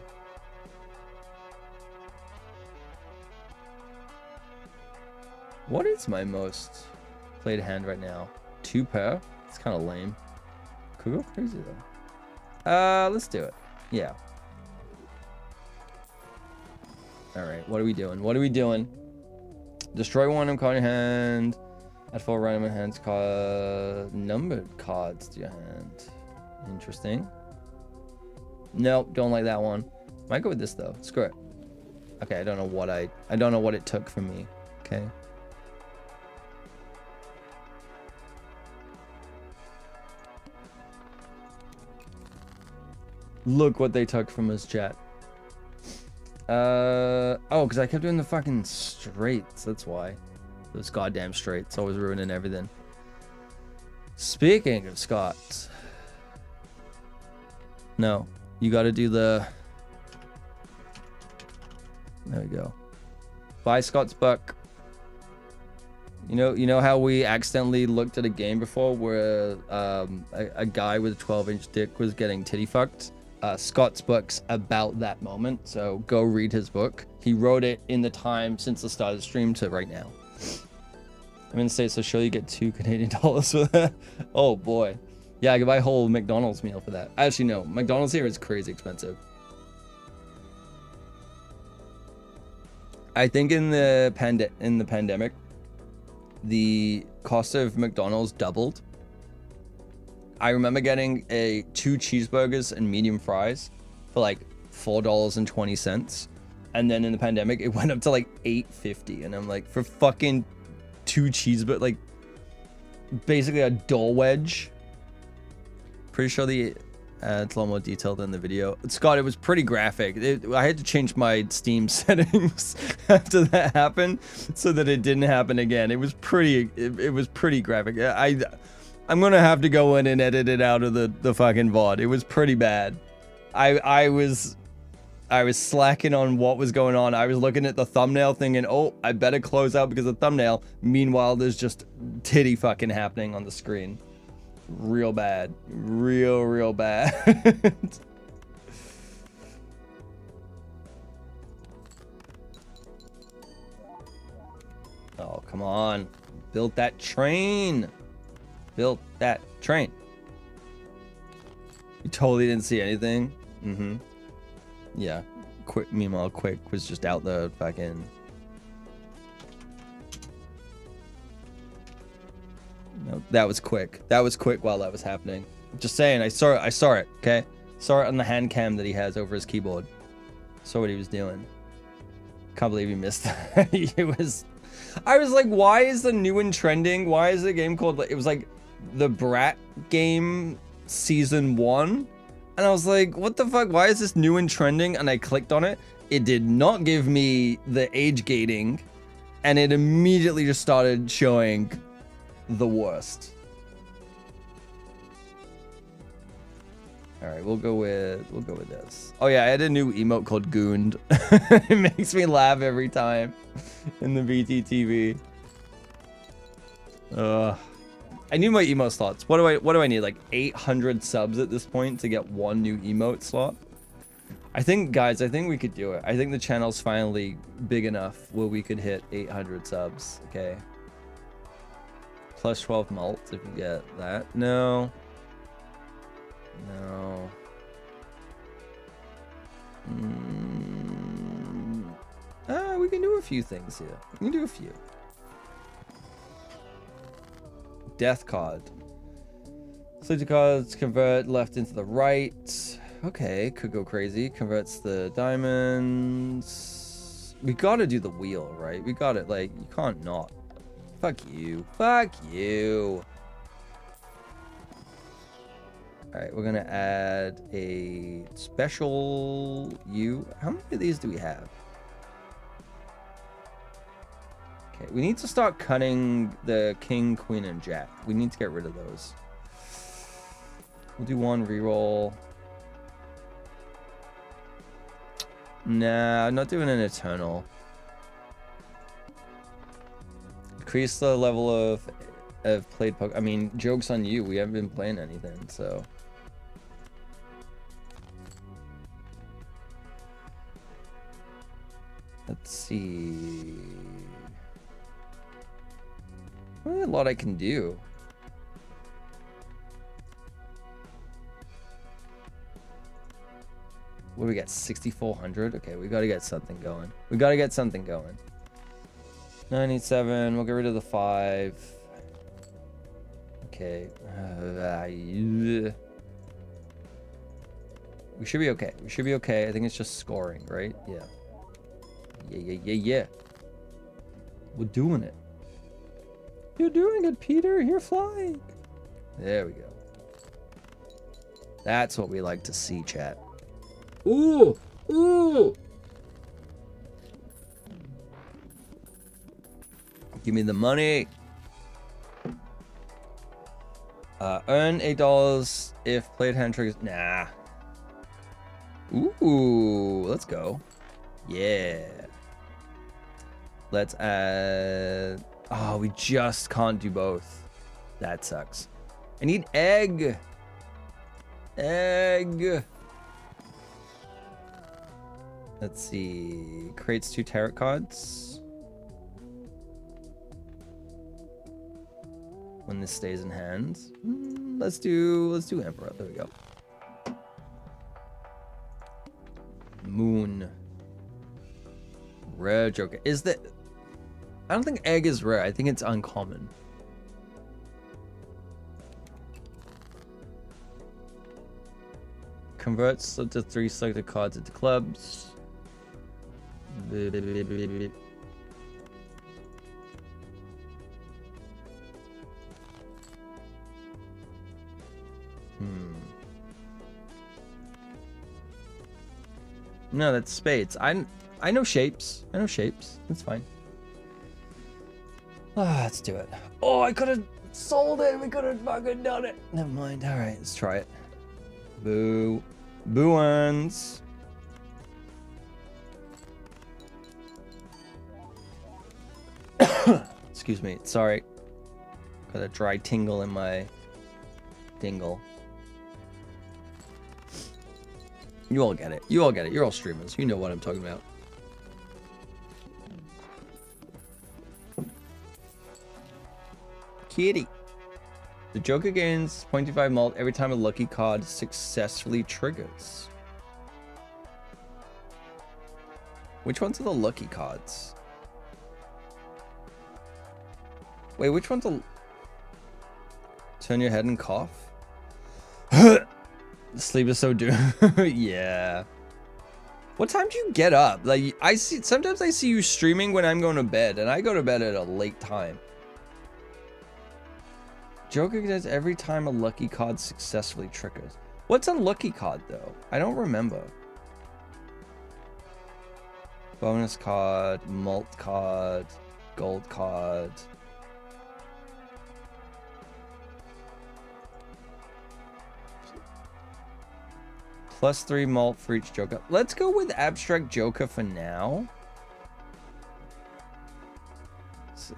What is my most played hand right now? 2 per? It's kind of lame. Could go crazy though. Let's do it. Yeah. All right, what are we doing? What are we doing? Destroy one card in your hand. Add 4 random hands card numbered cards to your hand. Interesting. Nope, don't like that one. Might go with this though. Screw it. Okay, I don't know what it took from me. Okay. Look what they took from us, chat. Oh, because I kept doing the fucking straights. That's why. Those goddamn straights always ruining everything. Speaking of Scots. No, you got to do the. There we go. Buy Scott's buck. You know how we accidentally looked at a game before where a guy with a 12-inch dick was getting titty fucked? Scott's book's about that moment, so go read his book. He wrote it in the time since the start of the stream to right now. I'm in the States, so sure you get $2 Canadian for that. Oh boy. Yeah, I could buy a whole McDonald's meal for that. Actually, no. McDonald's here is crazy expensive. I think in the pandemic, the cost of McDonald's doubled. I remember getting 2 cheeseburgers and medium fries for like $4.20. And then in the pandemic, it went up to like $8.50. And I'm like, for fucking 2 cheeseburgers, like basically a door wedge. Pretty sure it's a lot more detailed in the video. Scott, it was pretty graphic. I had to change my Steam settings after that happened so that it didn't happen again. It was pretty graphic. I'm gonna have to go in and edit it out of the fucking VOD. It was pretty bad. I was slacking on what was going on. I was looking at the thumbnail thinking, oh, I better close out because of the thumbnail. Meanwhile, there's just titty fucking happening on the screen. Real bad. Real bad. Oh, come on. Built that train. Built that train. You totally didn't see anything? Mm-hmm. Yeah. Meanwhile, Quick was just out the fucking... No, that was Quick. That was Quick while that was happening. Just saying, I saw it, okay? Saw it on the hand cam that he has over his keyboard. Saw what he was doing. Can't believe he missed that. I was like, why is the new and trending? Why is the game called, it was like the Brat game season 1? And I was like, what the fuck? Why is this new and trending? And I clicked on it. It did not give me the age gating. And it immediately just started showing the worst. All right, we'll go with this. Oh yeah, I had a new emote called Gooned. It makes me laugh every time in the VTTV. I need my emote slots. What do I need? Like 800 subs at this point to get 1 new emote slot? I think, guys, I think we could do it. I think the channel's finally big enough where we could hit 800 subs. Okay. Plus 12 mult if you get that. No. No. We can do a few things here. We can do a few. Death card. Select the cards, convert left into the right. Okay, could go crazy. Converts the diamonds. We gotta do the wheel, right? We got it. Like, you can't not. Fuck you. Fuck you. Alright, we're gonna add a special U. How many of these do we have? Okay, we need to start cutting the king, queen, and jack. We need to get rid of those. We'll do 1 reroll. Nah, I'm not doing an eternal. Increase the level of played poker. I mean, joke's on you. We haven't been playing anything, so. Let's see. Well, a lot I can do. What do we got? 6,400. Okay, we got to get something going. We got to get something going. 97. We'll get rid of the 5. Okay. We should be okay. We should be okay. I think it's just scoring, right? Yeah. Yeah. We're doing it. You're doing it, Peter. You're flying. There we go. That's what we like to see, chat. Ooh! Ooh! Give me the money. Earn $8 if played hand triggers. Nah. Ooh, let's go. Yeah. Let's add... Oh, we just can't do both. That sucks. I need egg. Egg. Let's see. Creates 2 tarot cards. When this stays in hand. Let's do Emperor. There we go. Moon. Rare Joker. Is that... I don't think egg is rare. I think it's uncommon. Converts up to 3 selected cards into clubs. No, that's spades. I know shapes. I know shapes. That's fine. Let's do it. Oh, I could have sold it. We could have fucking done it. Never mind. All right, let's try it. Boo. Booans. Excuse me. Sorry. Got a dry tingle in my dingle. You all get it. You all get it. You're all streamers. You know what I'm talking about. Kitty. The Joker gains 0.25 malt every time a lucky card successfully triggers. Which ones are the lucky cards? Wait, which one's a... Turn your head and cough? Sleep is so doomed. Yeah. What time do you get up? Like, sometimes I see you streaming when I'm going to bed, and I go to bed at a late time. Joker does every time a lucky card successfully triggers. What's a lucky card, though? I don't remember. Bonus card, malt card, gold card. +3 malt for each Joker. Let's go with Abstract Joker for now.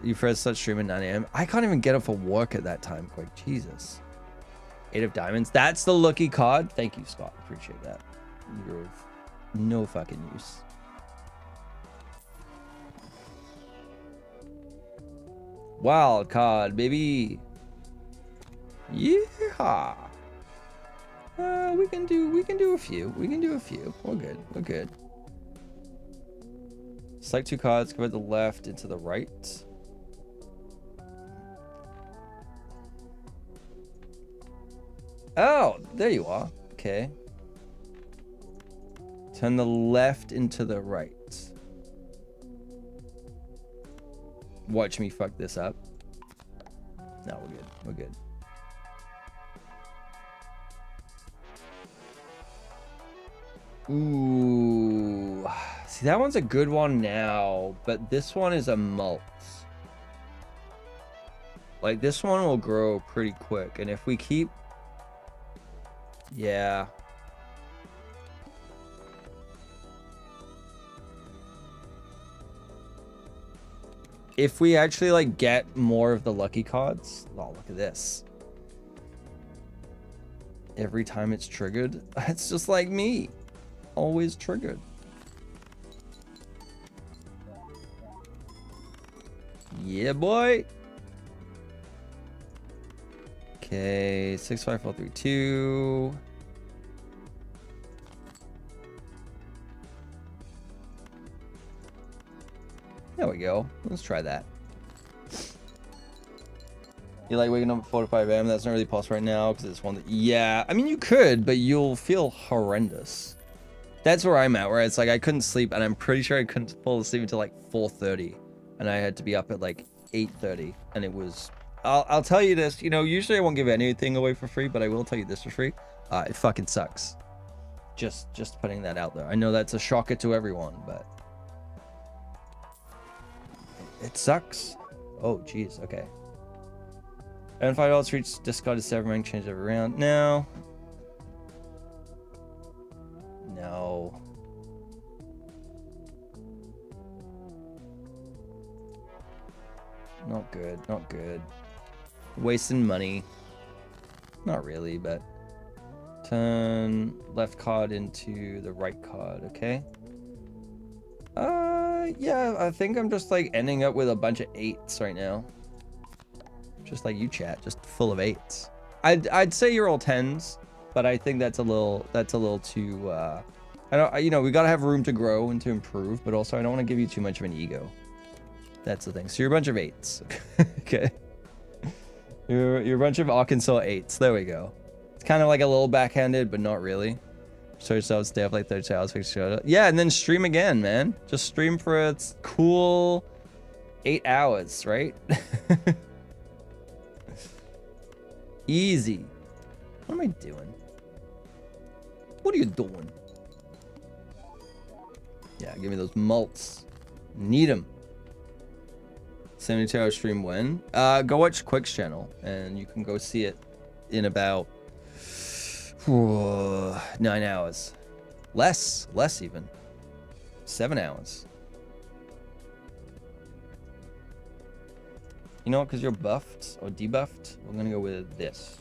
You first start streaming at 9 a.m. I can't even get up for work at that time. Quick, Jesus. 8 of diamonds. That's the lucky card. Thank you, Scott. Appreciate that. You're of no fucking use. Wild card, baby. Yeah. We can do a few. We can do a few. We're good. We're good. Select 2 cards, convert the left into the right. Oh, there you are. Okay. Turn the left into the right. Watch me fuck this up. No, we're good. We're good. Ooh. See, that one's a good one now, but this one is a malt. Like, this one will grow pretty quick, and if we keep... Yeah. If we actually, like, get more of the lucky cards... Oh, look at this. Every time it's triggered, it's just like me. Always triggered. Yeah, boy. Okay, 65432. There we go. Let's try that. You like waking up at 4 to 5 a.m.? That's not really possible right now because it's one that... Yeah, I mean, you could, but you'll feel horrendous. That's where I'm at, where it's like I couldn't sleep, and I'm pretty sure I couldn't fall asleep until like 4:30, and I had to be up at like 8:30, and it was... I'll tell you this, you know, usually I won't give anything away for free, but I will tell you this for free. It fucking sucks. Just putting that out there. I know that's a shocker to everyone, but... It sucks. Oh, jeez, okay. And $5 reach discarded 7 rank, change every round. No. No. Not good, not good. Wasting money. Not really, but... Turn left card into the right card, okay? Yeah, I think I'm just like ending up with a bunch of 8s right now. Just like you, chat, just full of 8s. I'd say you're all 10s, but I think that's a little too I don't, you know, we gotta have room to grow and to improve, but also I don't want to give you too much of an ego. That's the thing. So you're a bunch of 8s. Okay. You're a bunch of Arkansas 8s. There we go. It's kind of like a little backhanded, but not really. So yourself, stay up like 30 hours, fix your show. Yeah, and then stream again, man. Just stream for a cool 8 hours, right? Easy. What am I doing? What are you doing? Yeah, give me those malts. Need them. 72-hour stream when? Go watch Quick's channel, and you can go see it in about 9 hours. Less even. 7 hours. You know what, because you're buffed or debuffed, we're gonna go with this.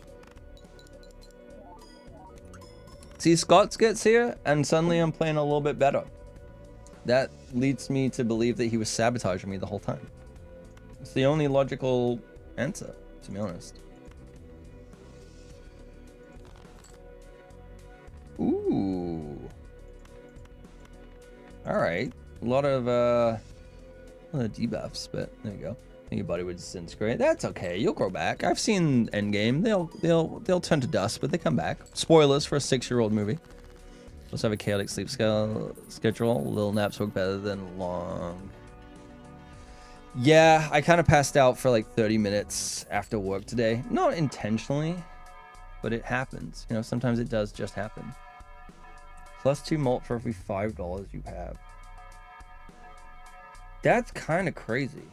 See, Scott's gets here, and suddenly I'm playing a little bit better. That leads me to believe that he was sabotaging me the whole time. It's the only logical answer, to be honest. Ooh. Alright. A lot of debuffs, but there you go. Your body would disintegrate. That's okay. You'll grow back. I've seen Endgame. They'll turn to dust, but they come back. Spoilers for a 6-year-old movie. Also have a chaotic sleep schedule. Little naps work better than long. Yeah, I kind of passed out for like 30 minutes after work today. Not intentionally, but it happens. You know, sometimes it does just happen. +2 malt for every $5 you have. That's kind of crazy.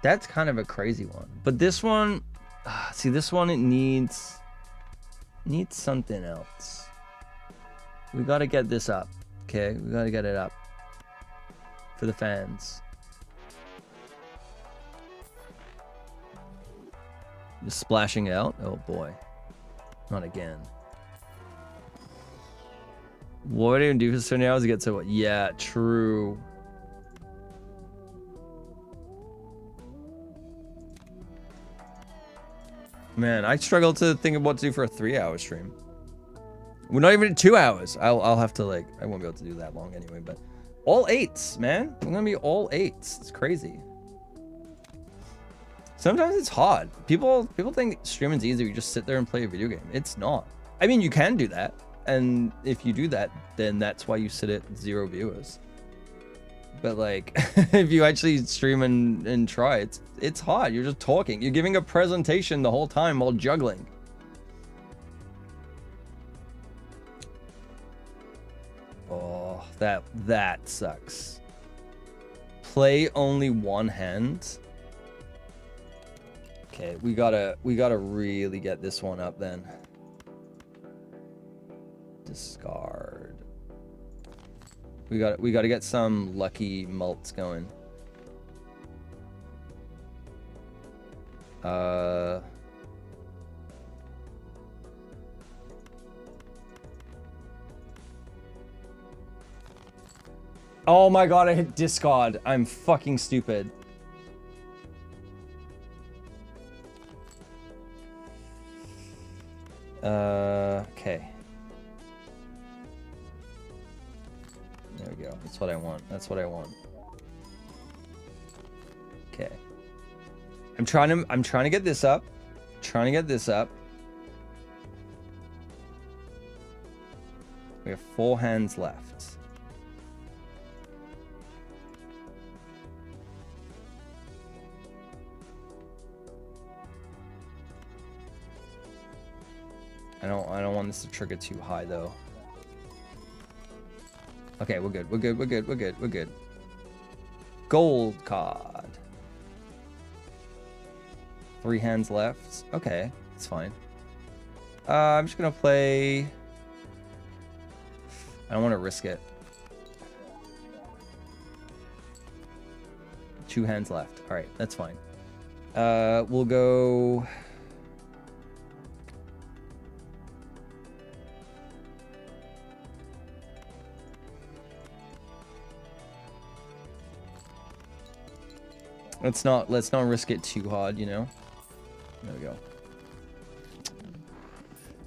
That's kind of a crazy one. But this one, see, this one, it needs something else. We got to get this up. Okay, we got to get it up for the fans. Just splashing out. Oh boy, not again. What do you do for 70 hours to get to what? Yeah, true. Man, I struggle to think of what to do for a 3-hour stream. We're not even at 2 hours. I'll have to, like, I won't be able to do that long anyway, but all 8s, man. We're gonna be all 8s. It's crazy. Sometimes it's hard. People think streaming's easy. You just sit there and play a video game. It's not. I mean, you can do that, and if you do that, then that's why you sit at 0 viewers. But like, if you actually stream and try, it's hard. You're just talking. You're giving a presentation the whole time while juggling. Oh, that sucks. Play only one hand. Okay, we gotta really get this one up then. Discard. We got to get some lucky malts going. Oh my god, I hit discard. I'm fucking stupid. Okay. There we go. That's what I want. That's what I want. I'm trying to get this up. Trying to get this up. We have 4 hands left. I don't want this to trigger too high though. Okay, we're good. We're good. We're good. We're good. We're good. Gold card. 3 hands left. Okay, it's fine. I'm just gonna play. I don't want to risk it. 2 hands left. All right, that's fine. We'll go. Let's not risk it too hard, you know. There we go.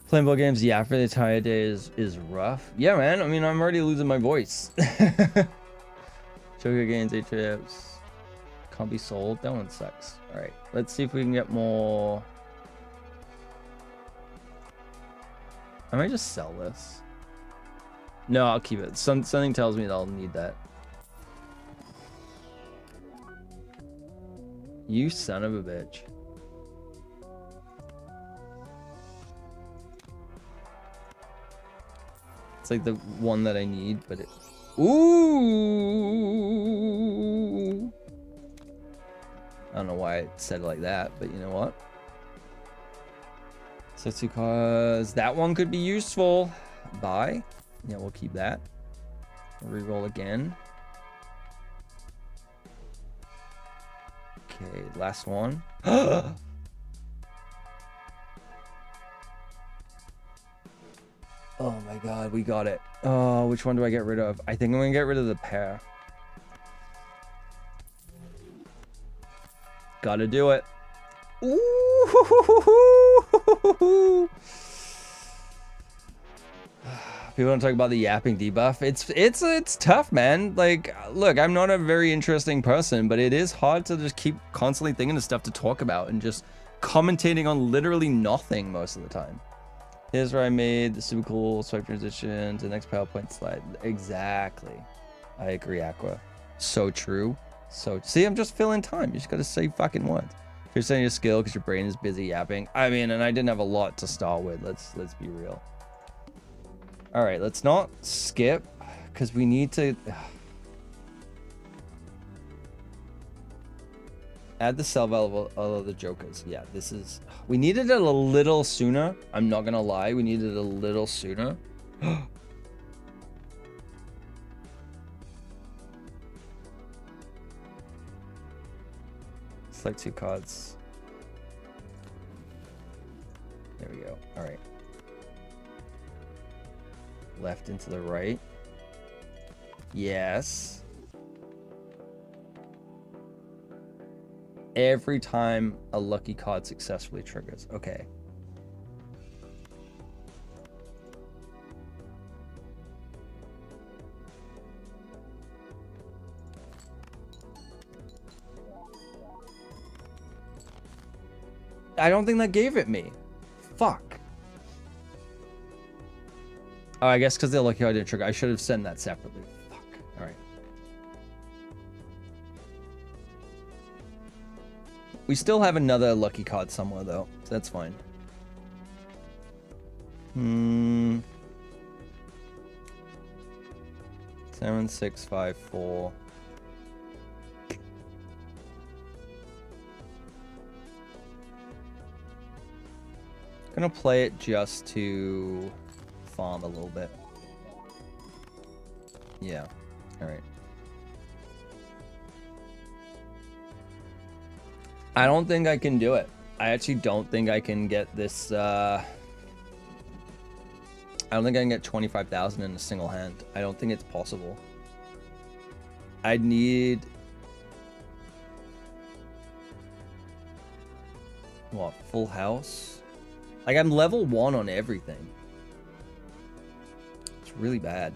Playing board games, yeah, for the entire day is rough. Yeah, man. I mean, I'm already losing my voice. Joker gains 8 trips. Can't be sold. That one sucks. All right, let's see if we can get more. I might just sell this. No, I'll keep it. Something tells me that I'll need that. You son of a bitch. It's like the one that I need, but it... Ooh! I don't know why I said it like that, but you know what? So it's because that one could be useful. Buy. Yeah, we'll keep that. Reroll again. Okay, last one. Oh my god, we got it. Oh, which one do I get rid of? I think I'm gonna get rid of the pair. Gotta do it. Ooh. People don't talk about the yapping debuff. It's tough, man. Like, look, I'm not a very interesting person, but it is hard to just keep constantly thinking of stuff to talk about and just commentating on literally nothing most of the time. Here's where I made the super cool swipe transition to the next PowerPoint slide. Exactly. I agree, Aqua. So true. So see, I'm just filling time. You just gotta say fucking words. If you're saying your skill because your brain is busy yapping. I mean, and I didn't have a lot to start with. Let's be real. All right, let's not skip because we need to add the sell value of the jokers. Yeah, this is. We needed it a little sooner. I'm not gonna lie, we needed it a little sooner. Select 2 cards. There we go. All right. Left into the right. Yes. Every time a lucky card successfully triggers. Okay. I don't think that gave it me. Fuck. Oh, I guess because they're lucky I didn't trigger. I should have sent that separately. Fuck. All right. We still have another lucky card somewhere, though. So that's fine. 7, 6, 5, 4. Gonna play it just to farm a little bit. Yeah. All right. I don't think I can do it. I actually don't think I can get this. I don't think I can get 25,000 in a single hand. I don't think it's possible. I'd need. What? Full house? Like, I'm level 1 on everything. It's really bad.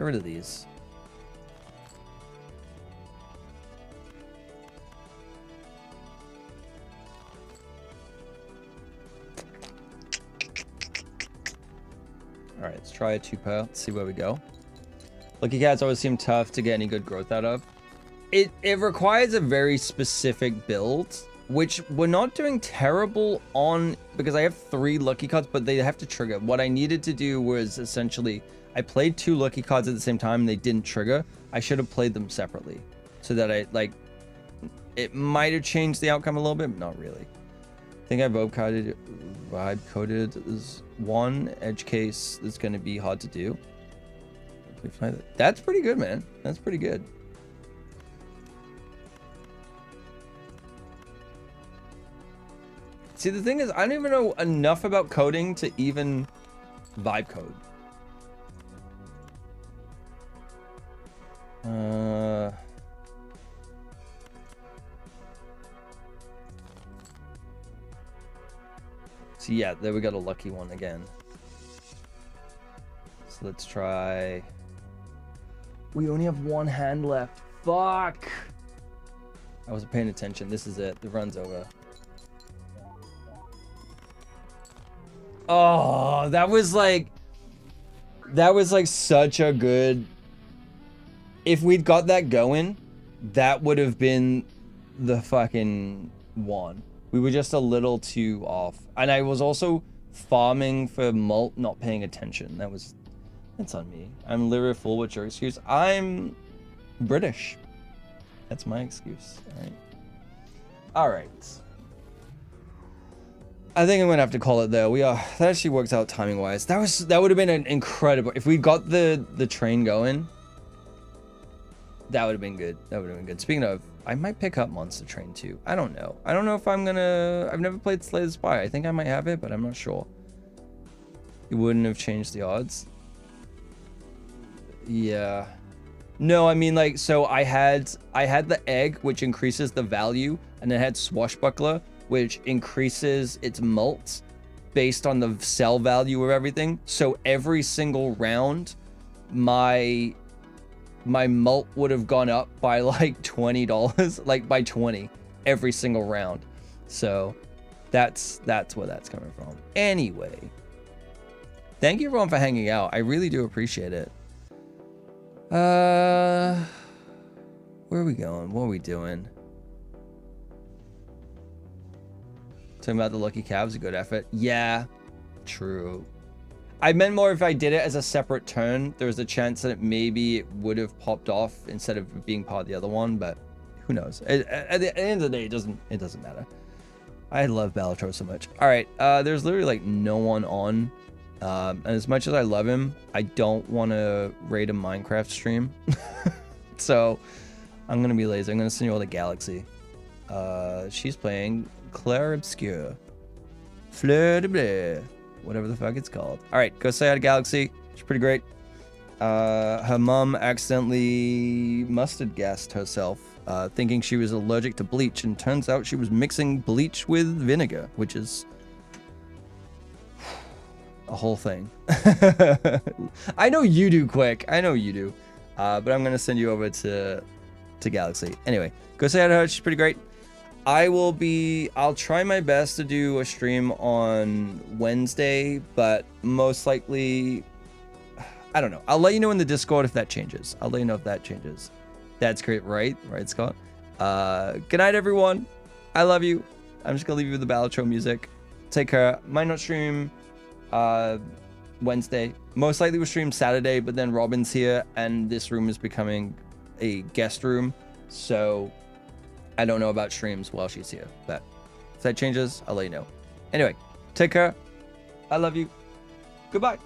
Get rid of these. All right, let's try a 2-pair. Let's see where we go. Lucky cats always seem tough to get any good growth out of. It requires a very specific build, which we're not doing terrible on because I have 3 lucky cards, but they have to trigger. What I needed to do was essentially, I played 2 lucky cards at the same time and they didn't trigger. I should have played them separately so that it might have changed the outcome a little bit, but not really. I think I vibe coded as 1 edge case that's going to be hard to do. That's pretty good, man. That's pretty good. See, the thing is, I don't even know enough about coding to even vibe code. So yeah, there we got a lucky one again. So let's try. We only have 1 hand left. Fuck. I wasn't paying attention. This is it. The run's over. Oh, that was like such a good. If we'd got that going, that would have been the fucking one. We were just a little too off. And I was also farming for mult, not paying attention. That's on me. I'm literally full. What's your excuse? I'm British. That's my excuse. All right. I think I'm gonna have to call it there. That actually works out timing wise. That would have been an incredible. If we got the train going, that would have been good. That would have been good. Speaking of, I might pick up Monster Train too. I don't know. I don't know if I'm gonna. I've never played Slay the Spire. I think I might have it, but I'm not sure. It wouldn't have changed the odds. Yeah. No, I mean, like, so I had the egg, which increases the value, and then I had Swashbuckler, which increases its mult based on the sell value of everything. So every single round, my mult would have gone up by like $20, like by 20 every single round. So that's where that's coming from. Anyway, thank you everyone for hanging out. I really do appreciate it. Where are we going? What are we doing? Talking about the lucky calves, a good effort. Yeah, true. I meant more if I did it as a separate turn, there's a chance that maybe it would have popped off instead of being part of the other one, but who knows? At the end of the day, it doesn't matter. I love Balatro so much. All right, there's literally like no one on. And as much as I love him, I don't want to raid a Minecraft stream. So I'm gonna be lazy. I'm gonna send you all the Galaxy. She's playing Claire Obscure, Fleur de Bleu, whatever the fuck it's called. All right, go say hi to Galaxy. She's pretty great. Her mom accidentally mustard gassed herself, thinking she was allergic to bleach, and turns out she was mixing bleach with vinegar, which is a whole thing. I know you do, Quick. I know you do. But I'm gonna send you over to Galaxy. Anyway, go say hi to her. She's pretty great. I'll try my best to do a stream on Wednesday, but most likely, I don't know. I'll let you know in the Discord if that changes. I'll let you know if that changes. That's great, right? Right, Scott? Good night, everyone. I love you. I'm just gonna leave you with the Balatro music. Take care. Might not stream Wednesday. Most likely we'll stream Saturday, but then Robin's here, and this room is becoming a guest room. So I don't know about streams while she's here, but if that changes, I'll let you know. Anyway, take care. I love you. Goodbye.